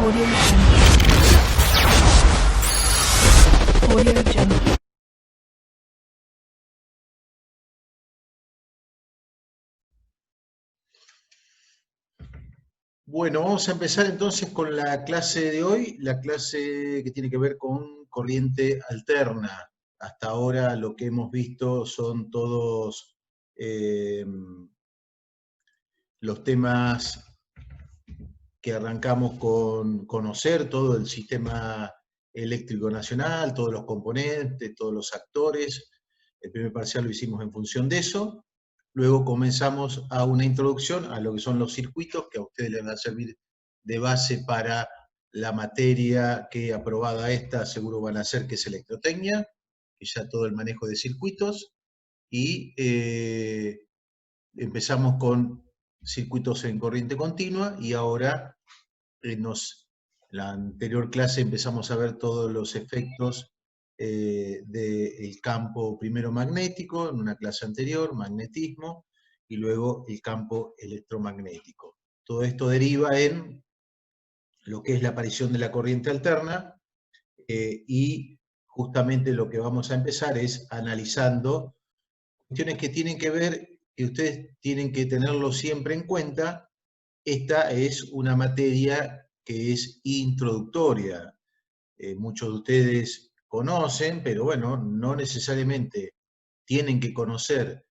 Audio Jungle. Audio Jungle. Bueno, vamos a empezar entonces con la clase de hoy, la clase que tiene que ver con corriente alterna. Hasta ahora lo que hemos visto son todos los temas que arrancamos con conocer, todo el sistema eléctrico nacional, todos los componentes, todos los actores. El primer parcial lo hicimos en función de eso. Luego comenzamos a una introducción a lo que son los circuitos, que a ustedes les va a servir de base para la materia que aprobada esta seguro van a hacer, que es electrotecnia, que ya todo el manejo de circuitos. Y empezamos con circuitos en corriente continua y ahora en la anterior clase empezamos a ver todos los efectos del campo primero magnético, en una clase anterior, magnetismo, y luego el campo electromagnético. Todo esto deriva en lo que es la aparición de la corriente alterna, y justamente lo que vamos a empezar es analizando cuestiones que tienen que ver, que ustedes tienen que tenerlo siempre en cuenta. Esta es una materia que es introductoria. Muchos de ustedes conocen, pero bueno, no necesariamente tienen que conocer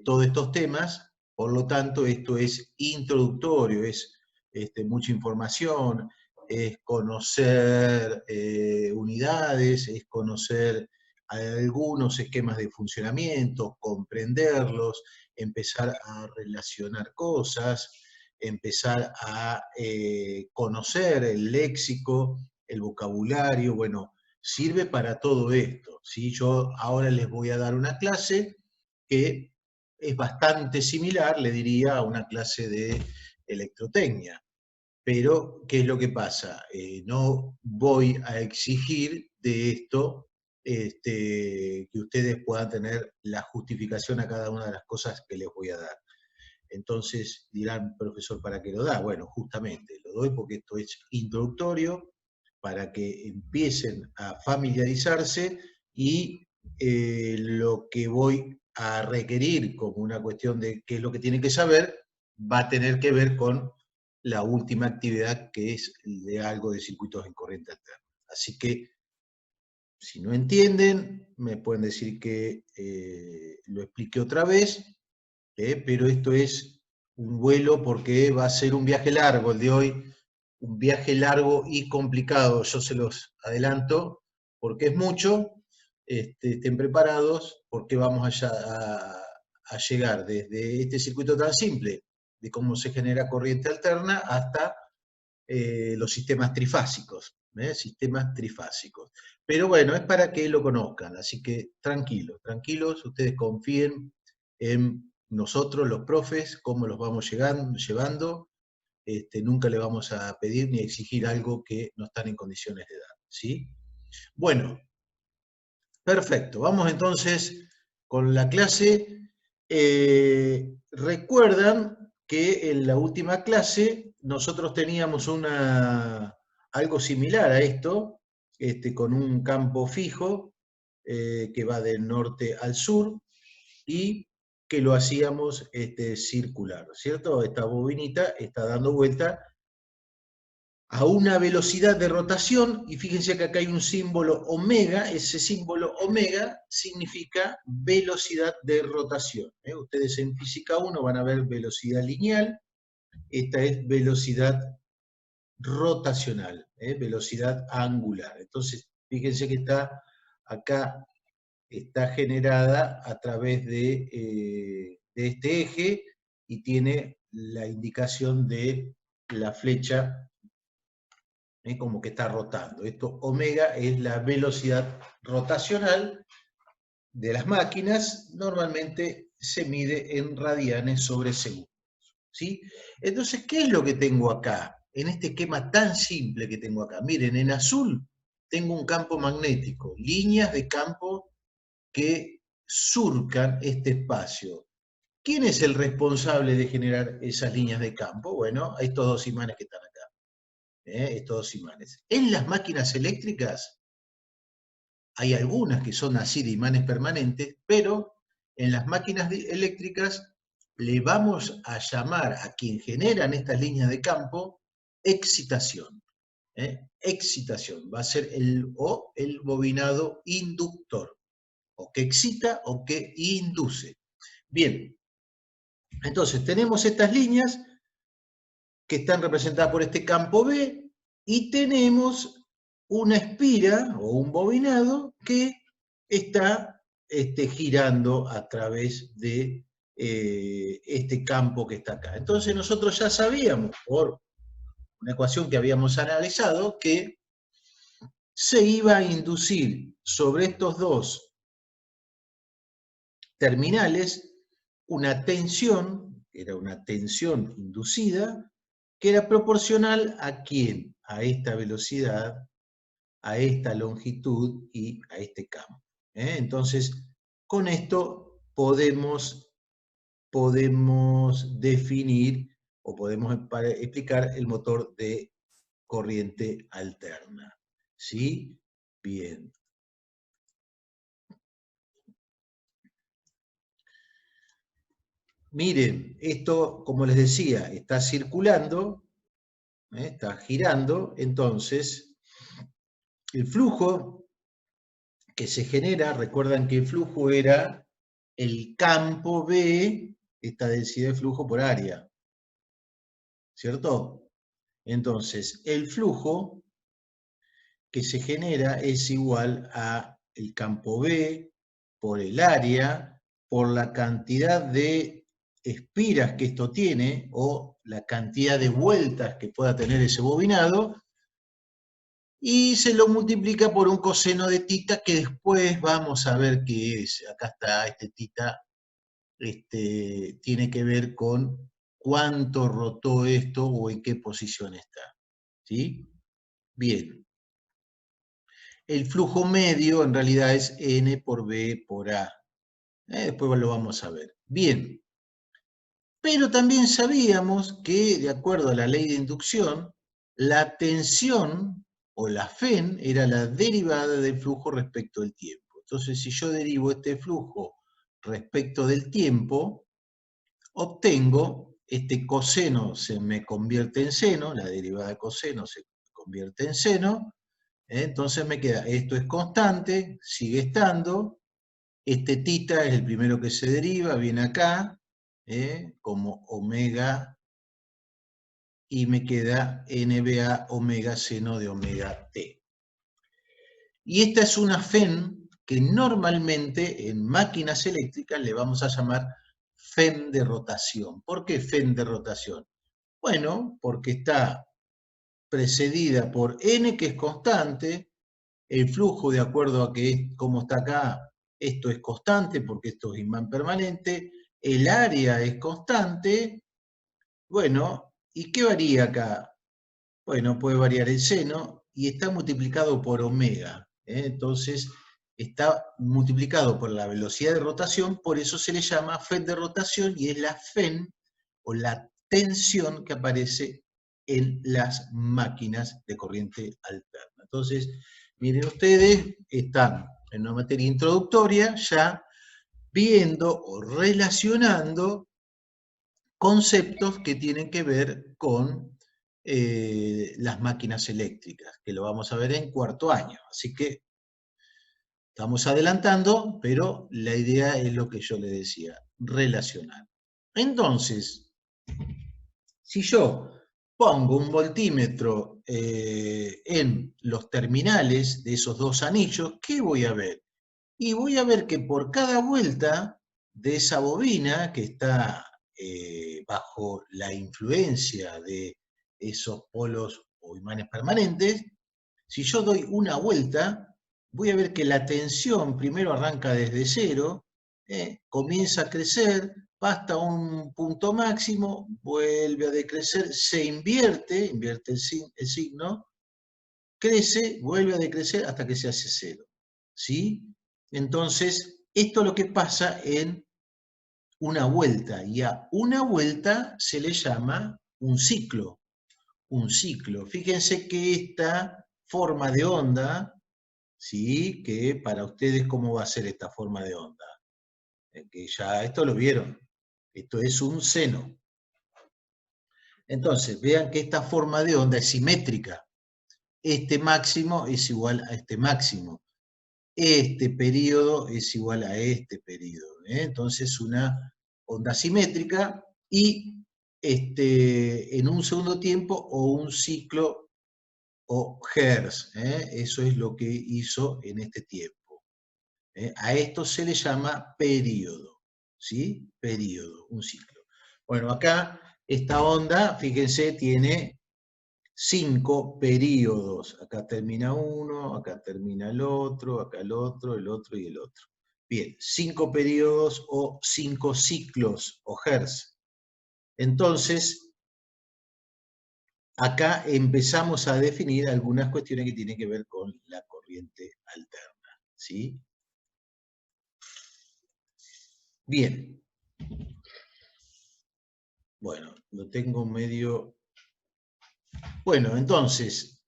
todos estos temas, por lo tanto esto es introductorio, es mucha información, es conocer unidades, es conocer algunos esquemas de funcionamiento, comprenderlos, empezar a relacionar cosas, empezar a conocer el léxico, el vocabulario, bueno, sirve para todo esto, ¿sí? Yo ahora les voy a dar una clase que es bastante similar, le diría, a una clase de electrotecnia. Pero, ¿qué es lo que pasa? No voy a exigir de esto que ustedes puedan tener la justificación a cada una de las cosas que les voy a dar. Entonces dirán, profesor, ¿para qué lo da? Bueno, justamente lo doy porque esto es introductorio, para que empiecen a familiarizarse y lo que voy a requerir como una cuestión de qué es lo que tienen que saber, va a tener que ver con la última actividad, que es de algo de circuitos en corriente alterna. Así que, si no entienden, me pueden decir que lo explique otra vez, pero esto es un vuelo porque va a ser un viaje largo el de hoy, un viaje largo y complicado, yo se los adelanto, porque es mucho. Estén preparados porque vamos a llegar desde este circuito tan simple, de cómo se genera corriente alterna, hasta los sistemas trifásicos, sistemas trifásicos. Pero bueno, es para que lo conozcan, así que tranquilos, tranquilos, ustedes confíen en nosotros, los profes, cómo los vamos llevando. Nunca le vamos a pedir ni exigir algo que no están en condiciones de dar, ¿sí? Bueno, perfecto. Vamos entonces con la clase. Recuerdan que en la última clase nosotros teníamos algo similar a esto, con un campo fijo que va del norte al sur y que lo hacíamos circular, ¿cierto? Esta bobinita está dando vuelta a una velocidad de rotación, y fíjense que acá hay un símbolo omega. Ese símbolo omega significa velocidad de rotación. Ustedes en física 1 van a ver velocidad lineal, esta es velocidad rotacional, velocidad angular. Entonces, fíjense que está acá, está generada a través de este eje y tiene la indicación de la flecha, como que está rotando. Esto omega es la velocidad rotacional de las máquinas, normalmente se mide en radianes sobre segundos, ¿sí? Entonces, ¿qué es lo que tengo acá? En este esquema tan simple que tengo acá. Miren, en azul tengo un campo magnético, líneas de campo que surcan este espacio. ¿Quién es el responsable de generar esas líneas de campo? Bueno, estos dos imanes que están acá. estos dos imanes. En las máquinas eléctricas hay algunas que son así de imanes permanentes, pero en las máquinas eléctricas le vamos a llamar a quien generan estas líneas de campo excitación. Excitación, va a ser el bobinado inductor, o que excita o que induce. Bien, entonces tenemos estas líneas que están representadas por este campo B, y tenemos una espira o un bobinado que está girando a través de este campo que está acá. Entonces nosotros ya sabíamos, por una ecuación que habíamos analizado, que se iba a inducir sobre estos dos terminales una tensión, era una tensión inducida, que era proporcional ¿a quién? A esta velocidad, a esta longitud y a este campo. Entonces, con esto podemos definir o podemos explicar el motor de corriente alterna. ¿Sí? Bien. Miren, esto, como les decía, está circulando, está girando, entonces el flujo que se genera, recuerdan que el flujo era el campo B, esta densidad de flujo por área, ¿cierto? Entonces, el flujo que se genera es igual a el campo B por el área, por la cantidad de espiras que esto tiene, o la cantidad de vueltas que pueda tener ese bobinado, y se lo multiplica por un coseno de tita, que después vamos a ver qué es. Acá está, este tita tiene que ver con cuánto rotó esto o en qué posición está. ¿Sí? Bien. El flujo medio en realidad es N por B por A. Después lo vamos a ver. Bien. Pero también sabíamos que, de acuerdo a la ley de inducción, la tensión o la FEN era la derivada del flujo respecto del tiempo. Entonces, si yo derivo este flujo respecto del tiempo, obtengo este coseno se me convierte en seno, la derivada de coseno se convierte en seno, entonces me queda, esto es constante, sigue estando, este tita es el primero que se deriva, viene acá, como omega, y me queda NBA omega seno de omega t. Y esta es una FEN que normalmente en máquinas eléctricas le vamos a llamar FEN de rotación. ¿Por qué FEN de rotación? Bueno, porque está precedida por N, que es constante, el flujo, de acuerdo a que como está acá, esto es constante porque esto es imán permanente, el área es constante, bueno, ¿y qué varía acá? Bueno, puede variar el seno y está multiplicado por omega, entonces está multiplicado por la velocidad de rotación, por eso se le llama FEN de rotación y es la FEN o la tensión que aparece en las máquinas de corriente alterna. Entonces, miren ustedes, están en una materia introductoria ya viendo o relacionando conceptos que tienen que ver con las máquinas eléctricas, que lo vamos a ver en cuarto año. Así que estamos adelantando, pero la idea es lo que yo le decía, relacionar. Entonces, si yo pongo un voltímetro en los terminales de esos dos anillos, ¿qué voy a ver? Y voy a ver que por cada vuelta de esa bobina que está bajo la influencia de esos polos o imanes permanentes, si yo doy una vuelta, voy a ver que la tensión primero arranca desde cero, comienza a crecer, va hasta un punto máximo, vuelve a decrecer, se invierte el signo, crece, vuelve a decrecer hasta que se hace cero. ¿Sí? Entonces, esto es lo que pasa en una vuelta, y a una vuelta se le llama un ciclo. un ciclo. Fíjense que esta forma de onda, ¿sí? Que para ustedes, ¿cómo va a ser esta forma de onda? Que ya esto lo vieron. Esto es un seno. Entonces, vean que esta forma de onda es simétrica. Este máximo es igual a este máximo. Este periodo es igual a este periodo. Entonces, una onda simétrica y en un segundo tiempo o un ciclo o hertz. Eso es lo que hizo en este tiempo. A esto se le llama periodo. ¿Sí? Periodo, un ciclo. Bueno, acá esta onda, fíjense, tiene 5 periodos. Acá termina uno, acá termina el otro, acá el otro y el otro. Bien, 5 periodos o 5 ciclos o hertz. Entonces, acá empezamos a definir algunas cuestiones que tienen que ver con la corriente alterna. ¿Sí? Bien. Bueno, lo tengo medio... Bueno, entonces,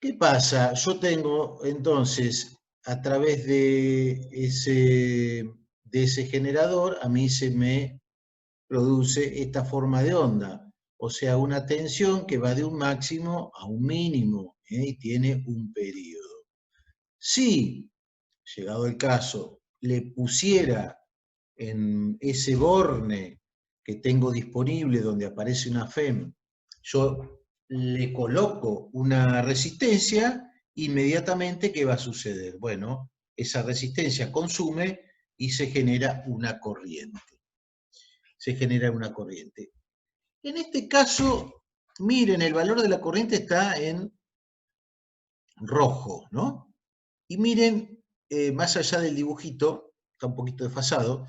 ¿qué pasa? Yo tengo, entonces, a través de ese generador, a mí se me produce esta forma de onda, o sea, una tensión que va de un máximo a un mínimo, y tiene un periodo. Si, llegado el caso, le pusiera en ese borne que tengo disponible donde aparece una FEM, yo le coloco una resistencia, inmediatamente, ¿qué va a suceder? Bueno, esa resistencia consume y se genera una corriente. Se genera una corriente. En este caso, miren, el valor de la corriente está en rojo, ¿no? Y miren, más allá del dibujito, está un poquito desfasado,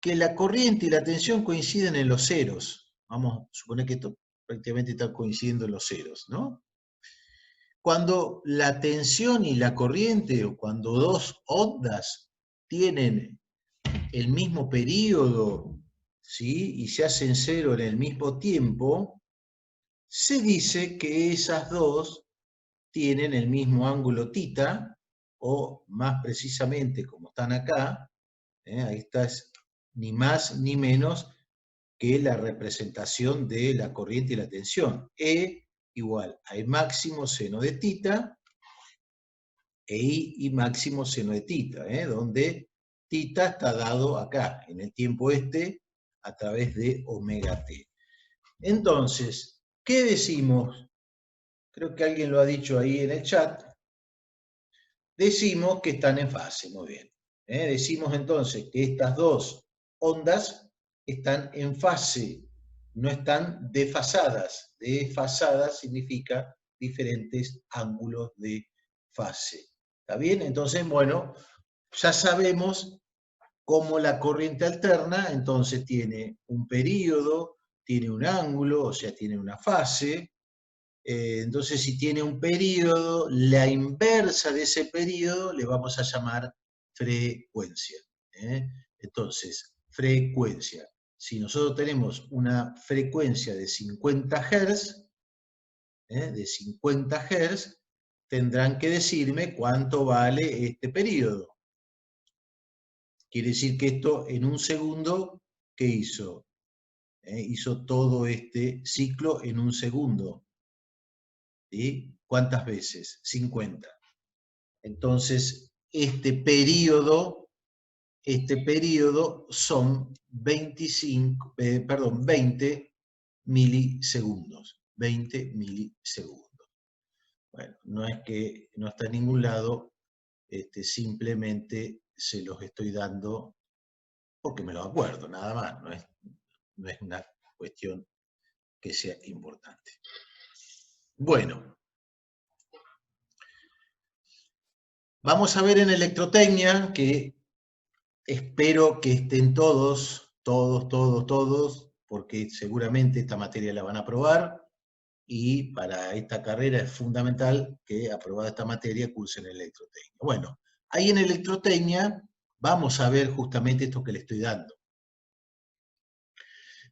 que la corriente y la tensión coinciden en los ceros. Vamos a suponer que esto prácticamente está coincidiendo en los ceros, ¿no? Cuando la tensión y la corriente, o cuando dos ondas tienen el mismo periodo, ¿sí? Y se hacen cero en el mismo tiempo, se dice que esas dos tienen el mismo ángulo θ, o más precisamente, como están acá, ahí está, es ni más ni menos que la representación de la corriente y la tensión. E igual a E máximo seno de θ, e I máximo seno de θ, donde θ está dado acá, en el tiempo a través de omega t. Entonces, ¿qué decimos? Creo que alguien lo ha dicho ahí en el chat. Decimos que están en fase, muy bien. Decimos entonces que estas dos ondas están en fase, no están desfasadas. Desfasadas significa diferentes ángulos de fase. ¿Está bien? Entonces, bueno, ya sabemos cómo la corriente alterna, entonces tiene un período, tiene un ángulo, o sea, tiene una fase. Entonces, si tiene un período, la inversa de ese período le vamos a llamar frecuencia. Entonces, frecuencia. Si nosotros tenemos una frecuencia de 50 Hz, tendrán que decirme cuánto vale este período. Quiere decir que esto en un segundo, ¿qué hizo? Hizo todo este ciclo en un segundo. ¿Sí? ¿Cuántas veces? 50. Entonces, este periodo son 20 milisegundos. 20 milisegundos. Bueno, no es que no está en ningún lado, simplemente se los estoy dando porque me lo acuerdo, nada más. No es una cuestión que sea importante. Bueno. Vamos a ver en electrotecnia, que espero que estén todos, porque seguramente esta materia la van a aprobar, y para esta carrera es fundamental que, aprobada esta materia, cursen electrotecnia. Bueno, ahí en electrotecnia vamos a ver justamente esto que le estoy dando.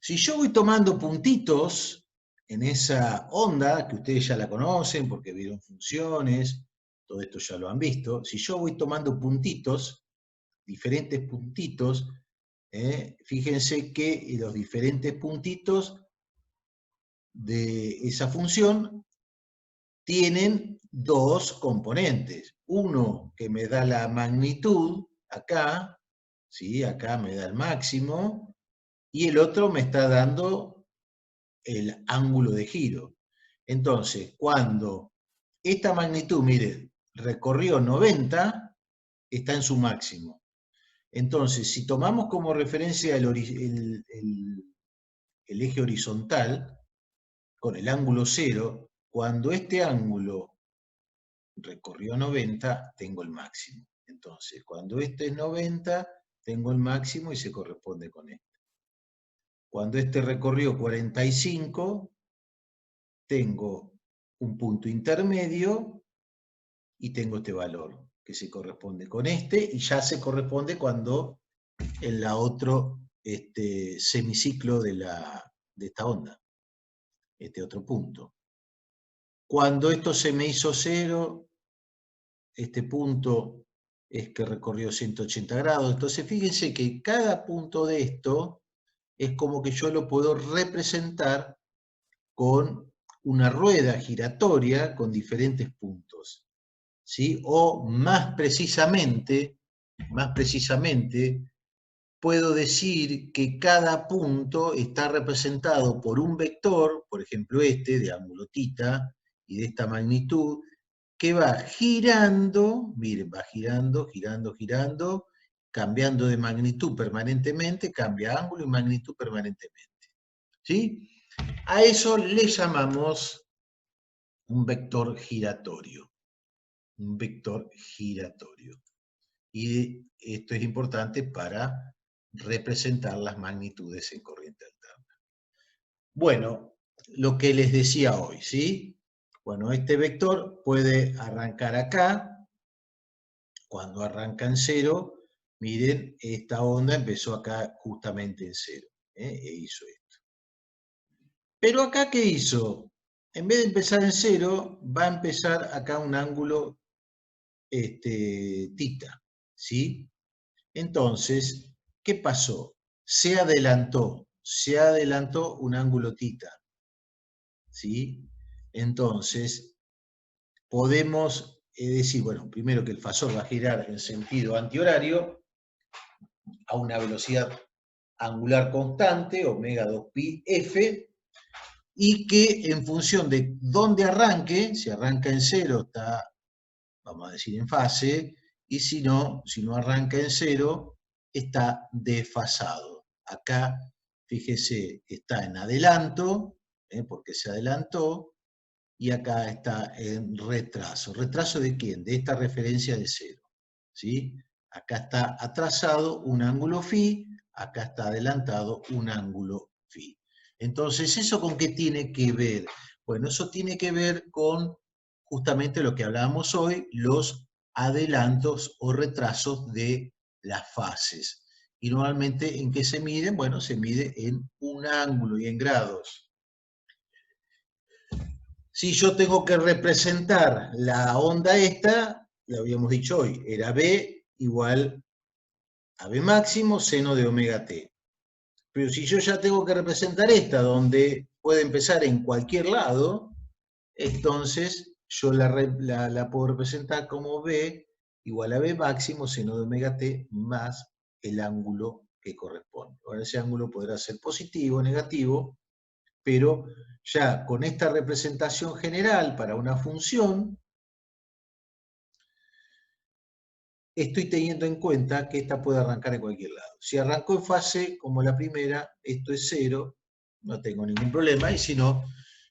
Si yo voy tomando puntitos, en esa onda, que ustedes ya la conocen porque vieron funciones, todo esto ya lo han visto, si yo voy tomando puntitos, diferentes puntitos, fíjense que los diferentes puntitos de esa función tienen dos componentes. Uno que me da la magnitud, acá, ¿sí? Acá me da el máximo, y el otro me está dando el ángulo de giro. Entonces, cuando esta magnitud, miren, recorrió 90, está en su máximo. Entonces, si tomamos como referencia el eje horizontal, con el ángulo 0, cuando este ángulo recorrió 90, tengo el máximo. Entonces, cuando este es 90, tengo el máximo y se corresponde con este. Cuando este recorrió 45, tengo un punto intermedio y tengo este valor que se corresponde con este, y ya se corresponde cuando en la otro semiciclo de esta onda, este otro punto. Cuando esto se me hizo 0, este punto es que recorrió 180 grados. Entonces fíjense que cada punto de esto es como que yo lo puedo representar con una rueda giratoria con diferentes puntos, ¿sí? O más precisamente, puedo decir que cada punto está representado por un vector, por ejemplo este, de ángulo θ, y de esta magnitud, que va girando, miren, va girando, girando, girando, cambiando de magnitud permanentemente, cambia ángulo y magnitud permanentemente, ¿sí? A eso le llamamos un vector giratorio, un vector giratorio. Y esto es importante para representar las magnitudes en corriente alterna. Bueno, lo que les decía hoy, ¿sí? Bueno, este vector puede arrancar acá. Cuando arranca en 0, miren, esta onda empezó acá justamente en 0, e hizo esto. Pero acá, ¿qué hizo? En vez de empezar en 0, va a empezar acá un ángulo θ, ¿sí? Entonces, ¿qué pasó? Se adelantó un ángulo θ, ¿sí? Entonces, podemos decir, bueno, primero que el fasor va a girar en sentido antihorario a una velocidad angular constante, omega 2pi f, y que en función de dónde arranque, si arranca en 0 está, vamos a decir, en fase, y si no arranca en 0, está desfasado. Acá, fíjese, está en adelanto, porque se adelantó, y acá está en retraso. ¿Retraso de quién? De esta referencia de 0, ¿sí? Acá está atrasado un ángulo phi, acá está adelantado un ángulo phi. Entonces, ¿eso con qué tiene que ver? Bueno, eso tiene que ver con justamente lo que hablábamos hoy, los adelantos o retrasos de las fases. Y normalmente, ¿en qué se miden? Bueno, se mide en un ángulo y en grados. Si yo tengo que representar la onda esta, lo habíamos dicho hoy, era B igual a B máximo seno de omega t. Pero si yo ya tengo que representar esta, donde puede empezar en cualquier lado, entonces yo la puedo representar como B igual a B máximo seno de omega t más el ángulo que corresponde. Ahora ese ángulo podrá ser positivo o negativo, pero ya con esta representación general para una función, estoy teniendo en cuenta que esta puede arrancar en cualquier lado. Si arrancó en fase como la primera, esto es 0, no tengo ningún problema, y si no,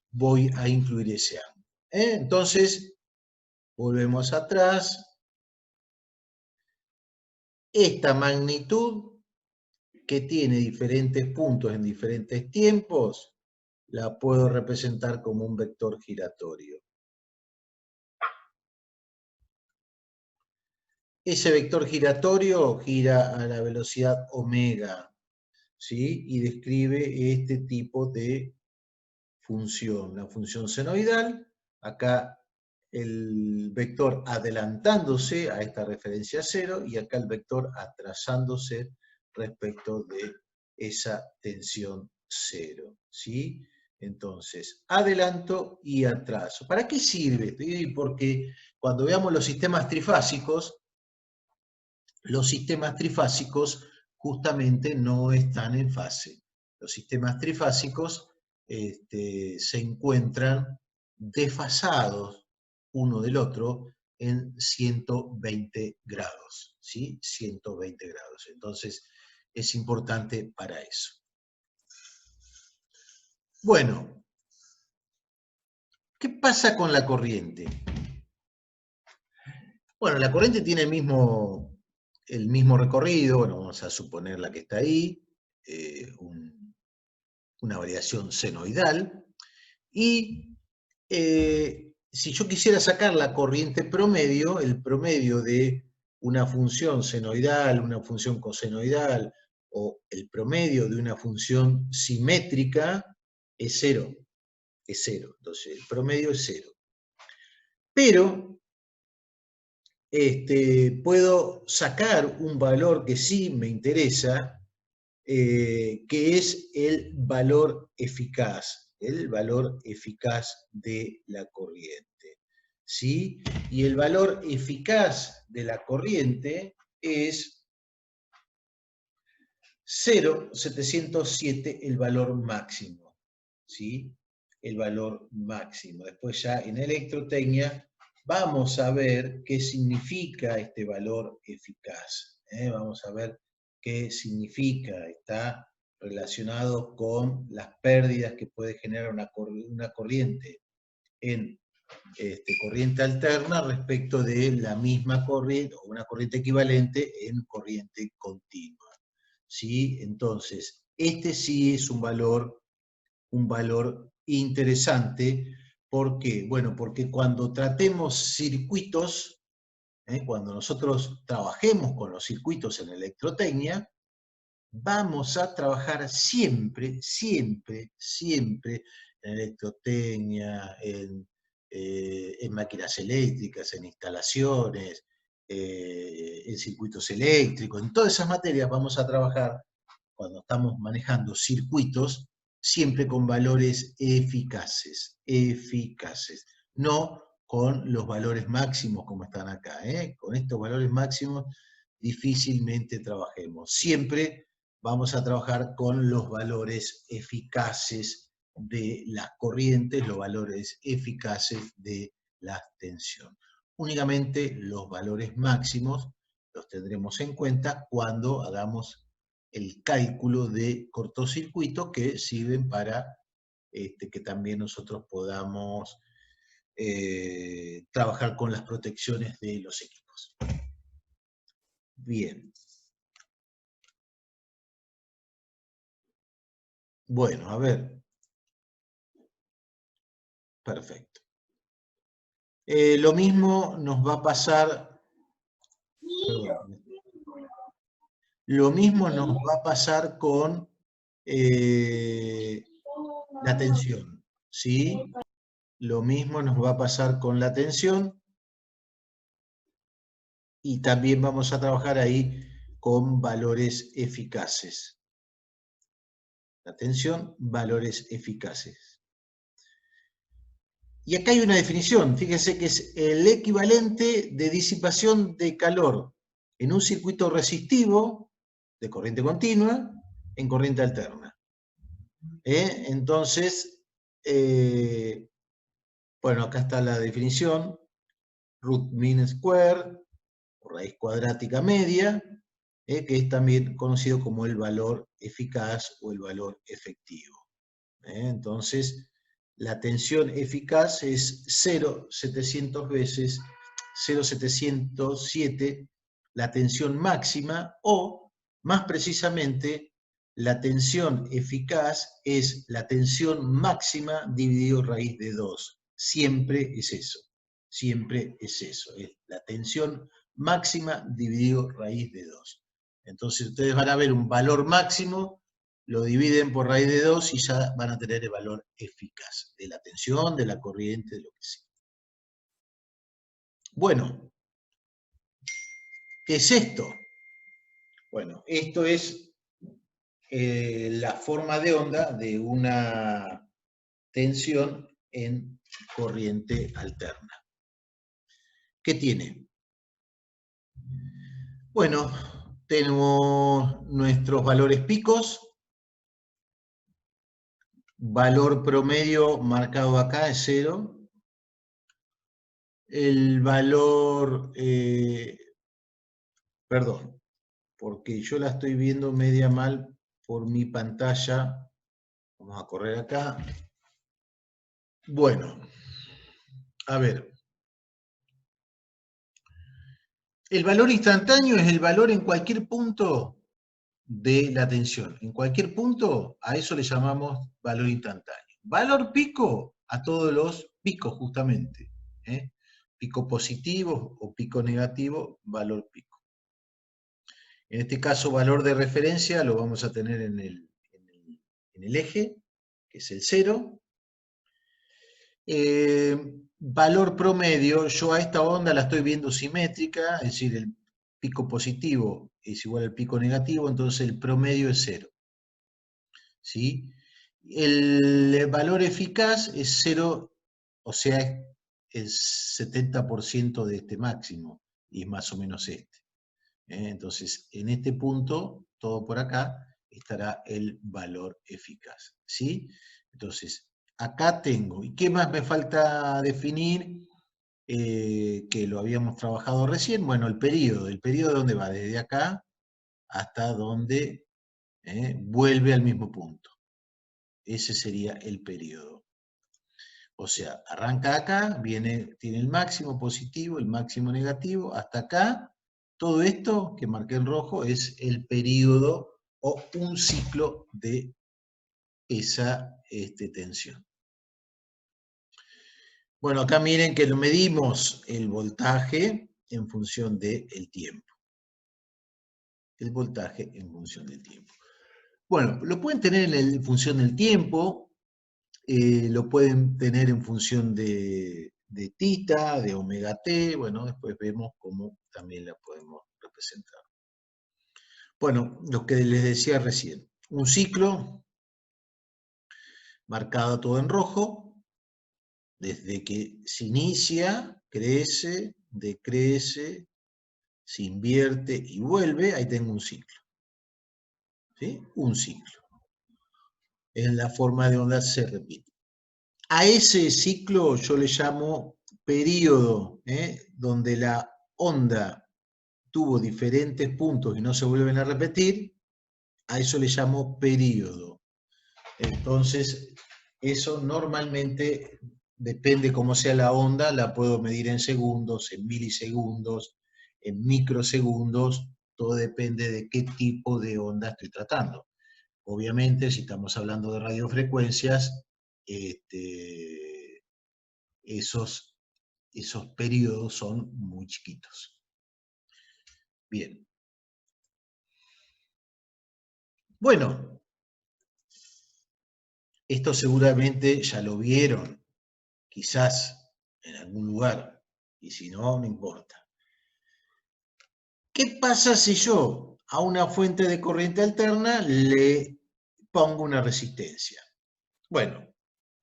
voy a incluir ese ángulo. Entonces, volvemos atrás. Esta magnitud, que tiene diferentes puntos en diferentes tiempos, la puedo representar como un vector giratorio. Ese vector giratorio gira a la velocidad omega, ¿sí? Y describe este tipo de una función senoidal, acá el vector adelantándose a esta referencia 0 y acá el vector atrasándose respecto de esa tensión 0, ¿sí? Entonces, adelanto y atraso. ¿Para qué sirve esto? Porque cuando veamos los sistemas trifásicos justamente no están en fase. Los sistemas trifásicos se encuentran desfasados uno del otro en 120 grados, ¿sí? 120 grados. Entonces, es importante para eso. Bueno, ¿qué pasa con la corriente? Bueno, la corriente tiene el mismo recorrido, bueno, vamos a suponer la que está ahí, una variación senoidal, y si yo quisiera sacar la corriente promedio, el promedio de una función senoidal, una función cosenoidal, o el promedio de una función simétrica, es cero. Es cero. Entonces, el promedio es cero. Pero puedo sacar un valor que sí me interesa, que es el valor eficaz de la corriente, ¿sí? Y el valor eficaz de la corriente es 0,707, el valor máximo, ¿sí? El valor máximo. Después ya en electrotecnia vamos a ver qué significa este valor eficaz. Vamos a ver qué significa. Está relacionado con las pérdidas que puede generar una corriente en corriente alterna respecto de la misma corriente, o una corriente equivalente en corriente continua, ¿sí? Entonces, este sí es un valor interesante. ¿Por qué? Bueno, porque cuando tratemos circuitos, cuando nosotros trabajemos con los circuitos en electrotecnia, vamos a trabajar siempre, siempre, siempre en electrotecnia, en máquinas eléctricas, en instalaciones, en circuitos eléctricos, en todas esas materias vamos a trabajar, cuando estamos manejando circuitos, siempre con valores eficaces, no con los valores máximos como están acá. Con estos valores máximos difícilmente trabajemos. Siempre vamos a trabajar con los valores eficaces de las corrientes, los valores eficaces de la tensión. Únicamente los valores máximos los tendremos en cuenta cuando hagamos el cálculo de cortocircuito, que sirven para que también nosotros podamos trabajar con las protecciones de los equipos. Bien. Bueno, a ver. Perfecto. Lo mismo nos va a pasar. Perdón. Lo mismo nos va a pasar con la tensión, ¿sí? Lo mismo nos va a pasar con la tensión, y también vamos a trabajar ahí con valores eficaces. La tensión, valores eficaces. Y acá hay una definición, fíjense que es el equivalente de disipación de calor en un circuito resistivo de corriente continua en corriente alterna. Entonces, bueno, acá está la definición, root mean square, o raíz cuadrática media, que es también conocido como el valor eficaz o el valor efectivo. Entonces, la tensión eficaz es 0,700 veces 0,707 la tensión máxima, o, más precisamente, la tensión eficaz es la tensión máxima dividido raíz de 2. Siempre es eso. Siempre es eso. Es la tensión máxima dividido raíz de 2. Entonces ustedes van a ver un valor máximo lo dividen por raíz de 2 y ya van a tener el valor eficaz de la tensión, de la corriente, de lo que sea. Bueno, ¿qué es esto? Bueno, esto es la forma de onda de una tensión en corriente alterna. ¿Qué tiene? Bueno, tenemos nuestros valores picos. Valor promedio marcado acá es 0. El valor, perdón, porque yo la estoy viendo media mal por mi pantalla. Vamos a correr acá. Bueno, a ver. El valor instantáneo es el valor en cualquier punto de la tensión. En cualquier punto, a eso le llamamos valor instantáneo. Valor pico, a todos los picos justamente. Pico positivo o pico negativo, valor pico. En este caso, valor de referencia lo vamos a tener en el eje, que es el 0. Valor promedio, yo a esta onda la estoy viendo simétrica, es decir, el pico positivo es igual al pico negativo, entonces el promedio es 0. ¿Sí? El valor eficaz es 0, o sea, es el 70% de este máximo, y es más o menos este. Entonces, en este punto, todo por acá, estará el valor eficaz. ¿Sí? Entonces, acá tengo, ¿y qué más me falta definir? Que lo habíamos trabajado recién, bueno, el periodo. ¿El periodo de dónde va? Desde acá hasta donde vuelve al mismo punto. Ese sería el periodo. O sea, arranca acá, tiene el máximo positivo, el máximo negativo, hasta acá. Todo esto que marqué en rojo es el periodo o un ciclo de esa tensión. Bueno, acá miren que lo medimos el voltaje en función del tiempo. El voltaje en función del tiempo. Bueno, lo pueden tener en función del tiempo, lo pueden tener en función de tita, de omega t, bueno, después vemos cómo también la podemos representar. Bueno, lo que les decía recién, un ciclo marcado todo en rojo, desde que se inicia, crece, decrece, se invierte y vuelve, ahí tengo un ciclo. ¿Sí? Un ciclo. En la forma de onda se repite. A ese ciclo yo le llamo periodo, donde la onda tuvo diferentes puntos y no se vuelven a repetir, a eso le llamo periodo. Entonces, eso normalmente, depende cómo sea la onda, la puedo medir en segundos, en milisegundos, en microsegundos, todo depende de qué tipo de onda estoy tratando. Obviamente, si estamos hablando de radiofrecuencias, esos periodos son muy chiquitos. Bien. Bueno, esto seguramente ya lo vieron, quizás en algún lugar, y si no, no importa. ¿Qué pasa si yo a una fuente de corriente alterna le pongo una resistencia? Bueno,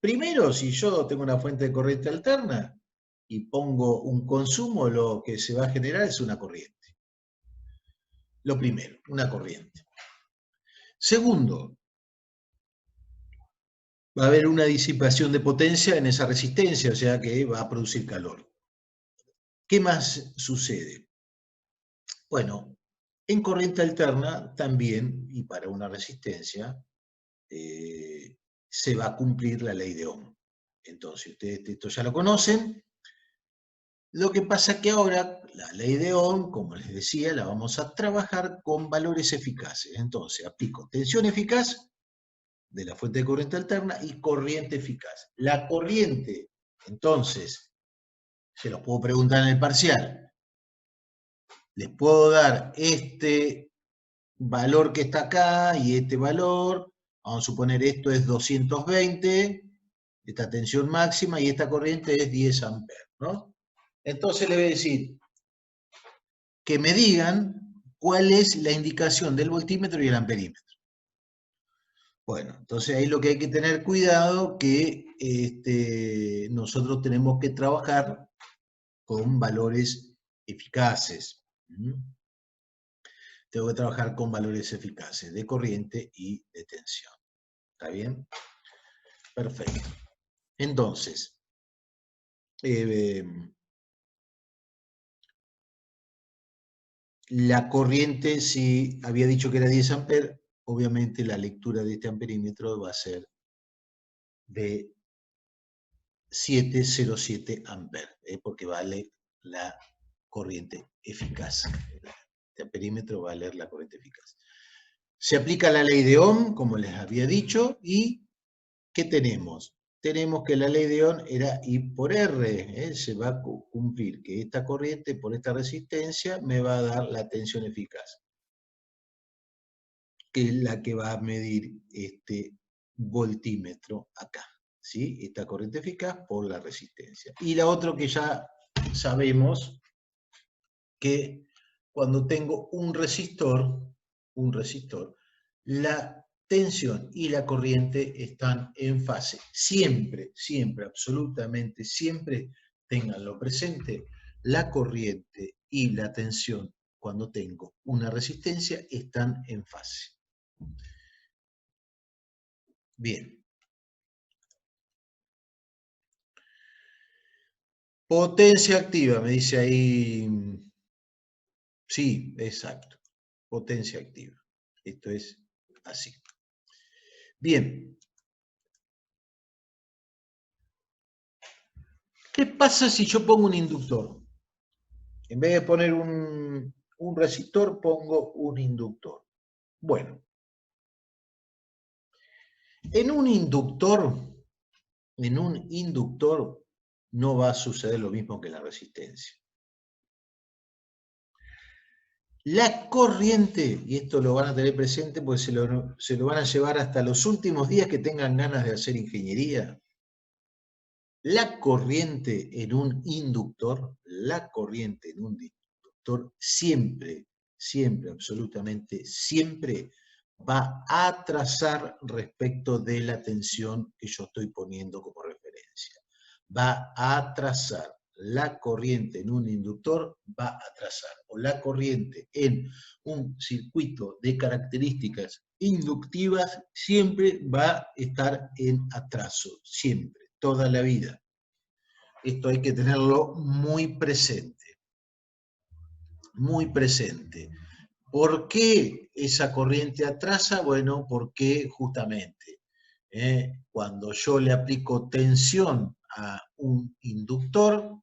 primero, si yo tengo una fuente de corriente alterna y pongo un consumo, lo que se va a generar es una corriente. Lo primero, una corriente. Segundo, va a haber una disipación de potencia en esa resistencia, o sea que va a producir calor. ¿Qué más sucede? Bueno, en corriente alterna también, y para una resistencia, se va a cumplir la ley de Ohm. Entonces, ustedes esto ya lo conocen. Lo que pasa es que ahora la ley de Ohm, como les decía, la vamos a trabajar con valores eficaces. Entonces, aplico tensión eficaz de la fuente de corriente alterna y corriente eficaz. La corriente, entonces, se los puedo preguntar en el parcial. Les puedo dar este valor que está acá y este valor, Vamos a suponer esto es 220, esta tensión máxima, y esta corriente es 10 amperes, ¿no? Entonces le voy a decir que me digan cuál es la indicación del voltímetro y el amperímetro. Bueno, entonces ahí lo que hay que tener cuidado que nosotros tenemos que trabajar con valores eficaces. Tengo que trabajar con valores eficaces de corriente y de tensión. ¿Está bien? Perfecto. Entonces, la corriente, si había dicho que era 10 amperes, obviamente la lectura de este amperímetro va a ser de 707 amperes, porque vale la corriente eficaz. Este amperímetro va a leer la corriente eficaz. Se aplica la ley de Ohm, como les había dicho, y ¿qué tenemos? Tenemos que la ley de Ohm era I por R, se va a cumplir que esta corriente por esta resistencia me va a dar la tensión eficaz, que es la que va a medir este voltímetro acá, ¿sí? Esta corriente eficaz por la resistencia. Y la otra que ya sabemos que cuando tengo un resistor, la tensión y la corriente están en fase. Siempre, siempre, absolutamente siempre, ténganlo presente, la corriente y la tensión, cuando tengo una resistencia, están en fase. Bien. Potencia activa, me dice ahí. Sí, exacto. Potencia activa. Esto es así. Bien. ¿Qué pasa si yo pongo un inductor? En vez de poner un resistor, pongo un inductor. Bueno, en un inductor no va a suceder lo mismo que en la resistencia. La corriente, y esto lo van a tener presente porque se lo van a llevar hasta los últimos días que tengan ganas de hacer ingeniería. La corriente en un inductor siempre, siempre, absolutamente siempre va a trazar respecto de la tensión que yo estoy poniendo como referencia. Va a trazar. La corriente en un inductor va a trazar, o la corriente en un circuito de características inductivas siempre va a estar en atraso, siempre, toda la vida. Esto hay que tenerlo muy presente. Muy presente. ¿Por qué esa corriente atrasa? Bueno, porque justamente cuando yo le aplico tensión a un inductor,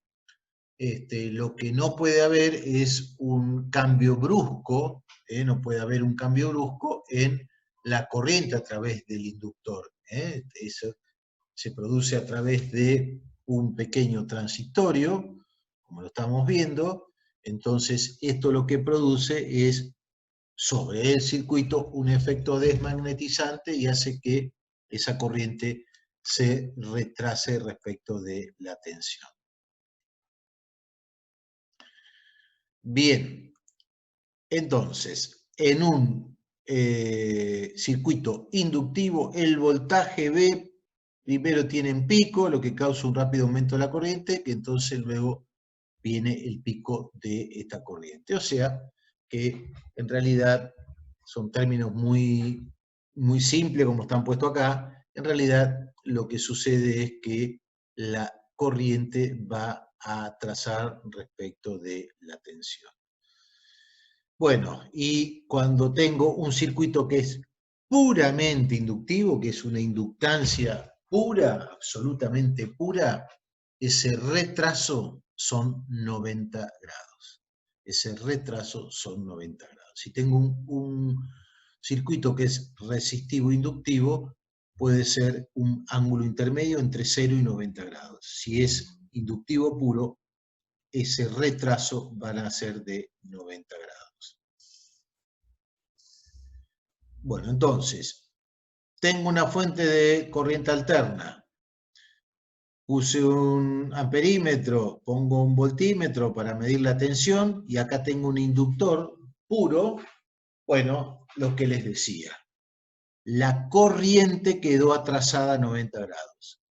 lo que no puede haber es un cambio brusco, no puede haber un cambio brusco en la corriente a través del inductor. Eso se produce a través de un pequeño transitorio, como lo estamos viendo. Entonces, esto lo que produce es sobre el circuito un efecto desmagnetizante y hace que esa corriente se retrase respecto de la tensión. Bien, entonces, en un circuito inductivo, el voltaje V primero tiene un pico, lo que causa un rápido aumento de la corriente, que entonces luego viene el pico de esta corriente. O sea, que en realidad son términos muy, muy simples como están puestos acá. En realidad lo que sucede es que la corriente va a trazar respecto de la tensión. Bueno, y cuando tengo un circuito que es puramente inductivo, que es una inductancia pura, absolutamente pura, ese retraso son 90 grados. Ese retraso son 90 grados. Si tengo un circuito que es resistivo inductivo, puede ser un ángulo intermedio entre 0 y 90 grados. Si es inductivo puro, ese retraso van a ser de 90 grados. Bueno, entonces, tengo una fuente de corriente alterna. Puse un amperímetro, pongo un voltímetro para medir la tensión y acá tengo un inductor puro. Bueno, lo que les decía, la corriente quedó atrasada a 90 grados.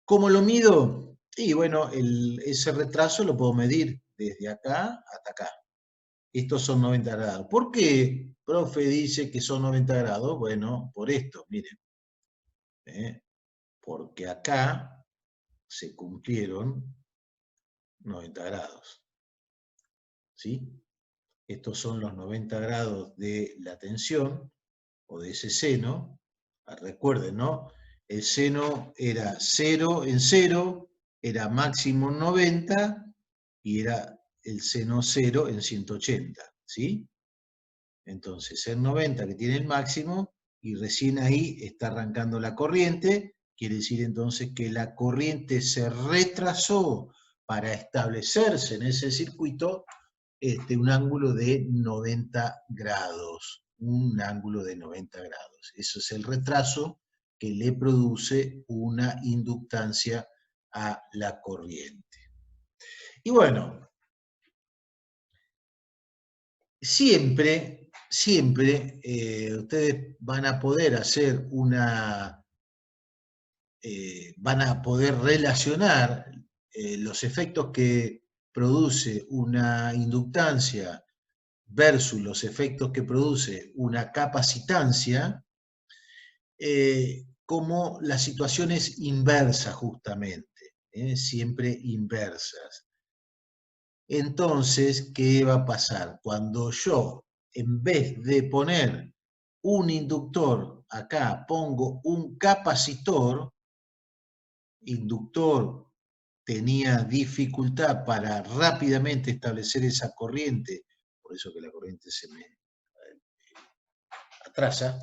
¿Cómo lo mido? Y bueno, ese retraso lo puedo medir desde acá hasta acá. Estos son 90 grados. ¿Por qué, profe, dice que son 90 grados? Bueno, por esto, miren. Porque acá se cumplieron 90 grados. ¿Sí? Estos son los 90 grados de la tensión o de ese seno. Recuerden, ¿no? El seno era 0 en 0, era máximo en 90 y era el seno 0 en 180, ¿sí? Entonces, en 90 que tiene el máximo y recién ahí está arrancando la corriente, quiere decir entonces que la corriente se retrasó para establecerse en ese circuito un ángulo de 90 grados, un ángulo de 90 grados. Eso es el retraso que le produce una inductancia a la corriente. Y bueno, siempre ustedes van a poder hacer van a poder relacionar los efectos que produce una inductancia versus los efectos que produce una capacitancia, como las situaciones inversas justamente, siempre inversas. Entonces, ¿qué va a pasar? Cuando yo, en vez de poner un inductor acá, pongo un capacitor, inductor tenía dificultad para rápidamente establecer esa corriente, por eso que la corriente se me atrasa.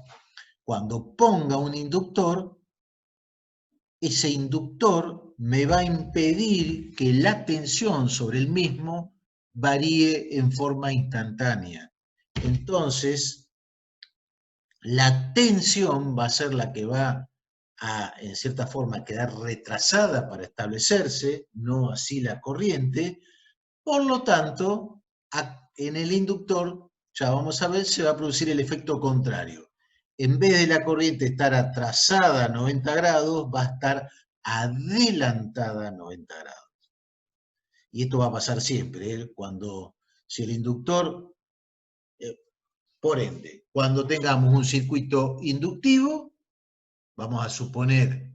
Cuando ponga un inductor, ese inductor me va a impedir que la tensión sobre el mismo varíe en forma instantánea. Entonces, la tensión va a ser la que va a, en cierta forma, quedar retrasada para establecerse, no así la corriente. Por lo tanto, en el inductor, ya vamos a ver, se va a producir el efecto contrario. En vez de la corriente estar atrasada a 90 grados, va a estar adelantada a 90 grados. Y esto va a pasar siempre, si el inductor, por ende, cuando tengamos un circuito inductivo, vamos a suponer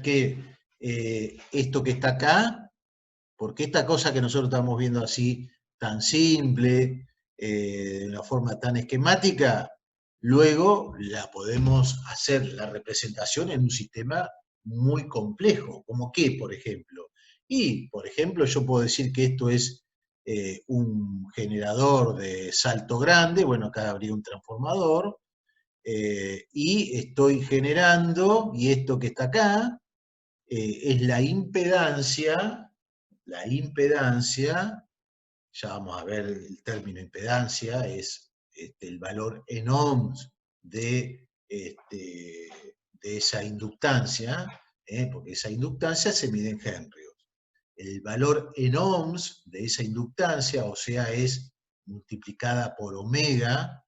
que esto que está acá, porque esta cosa que nosotros estamos viendo así, tan simple, de una forma tan esquemática, luego la podemos hacer la representación en un sistema muy complejo, como qué, por ejemplo. Y, por ejemplo, yo puedo decir que esto es un generador de salto grande, bueno, acá habría un transformador, y estoy generando, y esto que está acá, es la impedancia, ya vamos a ver el término impedancia, es el valor en ohms de esa inductancia, porque esa inductancia se mide en henrios. El valor en ohms de esa inductancia, o sea, es multiplicada por omega,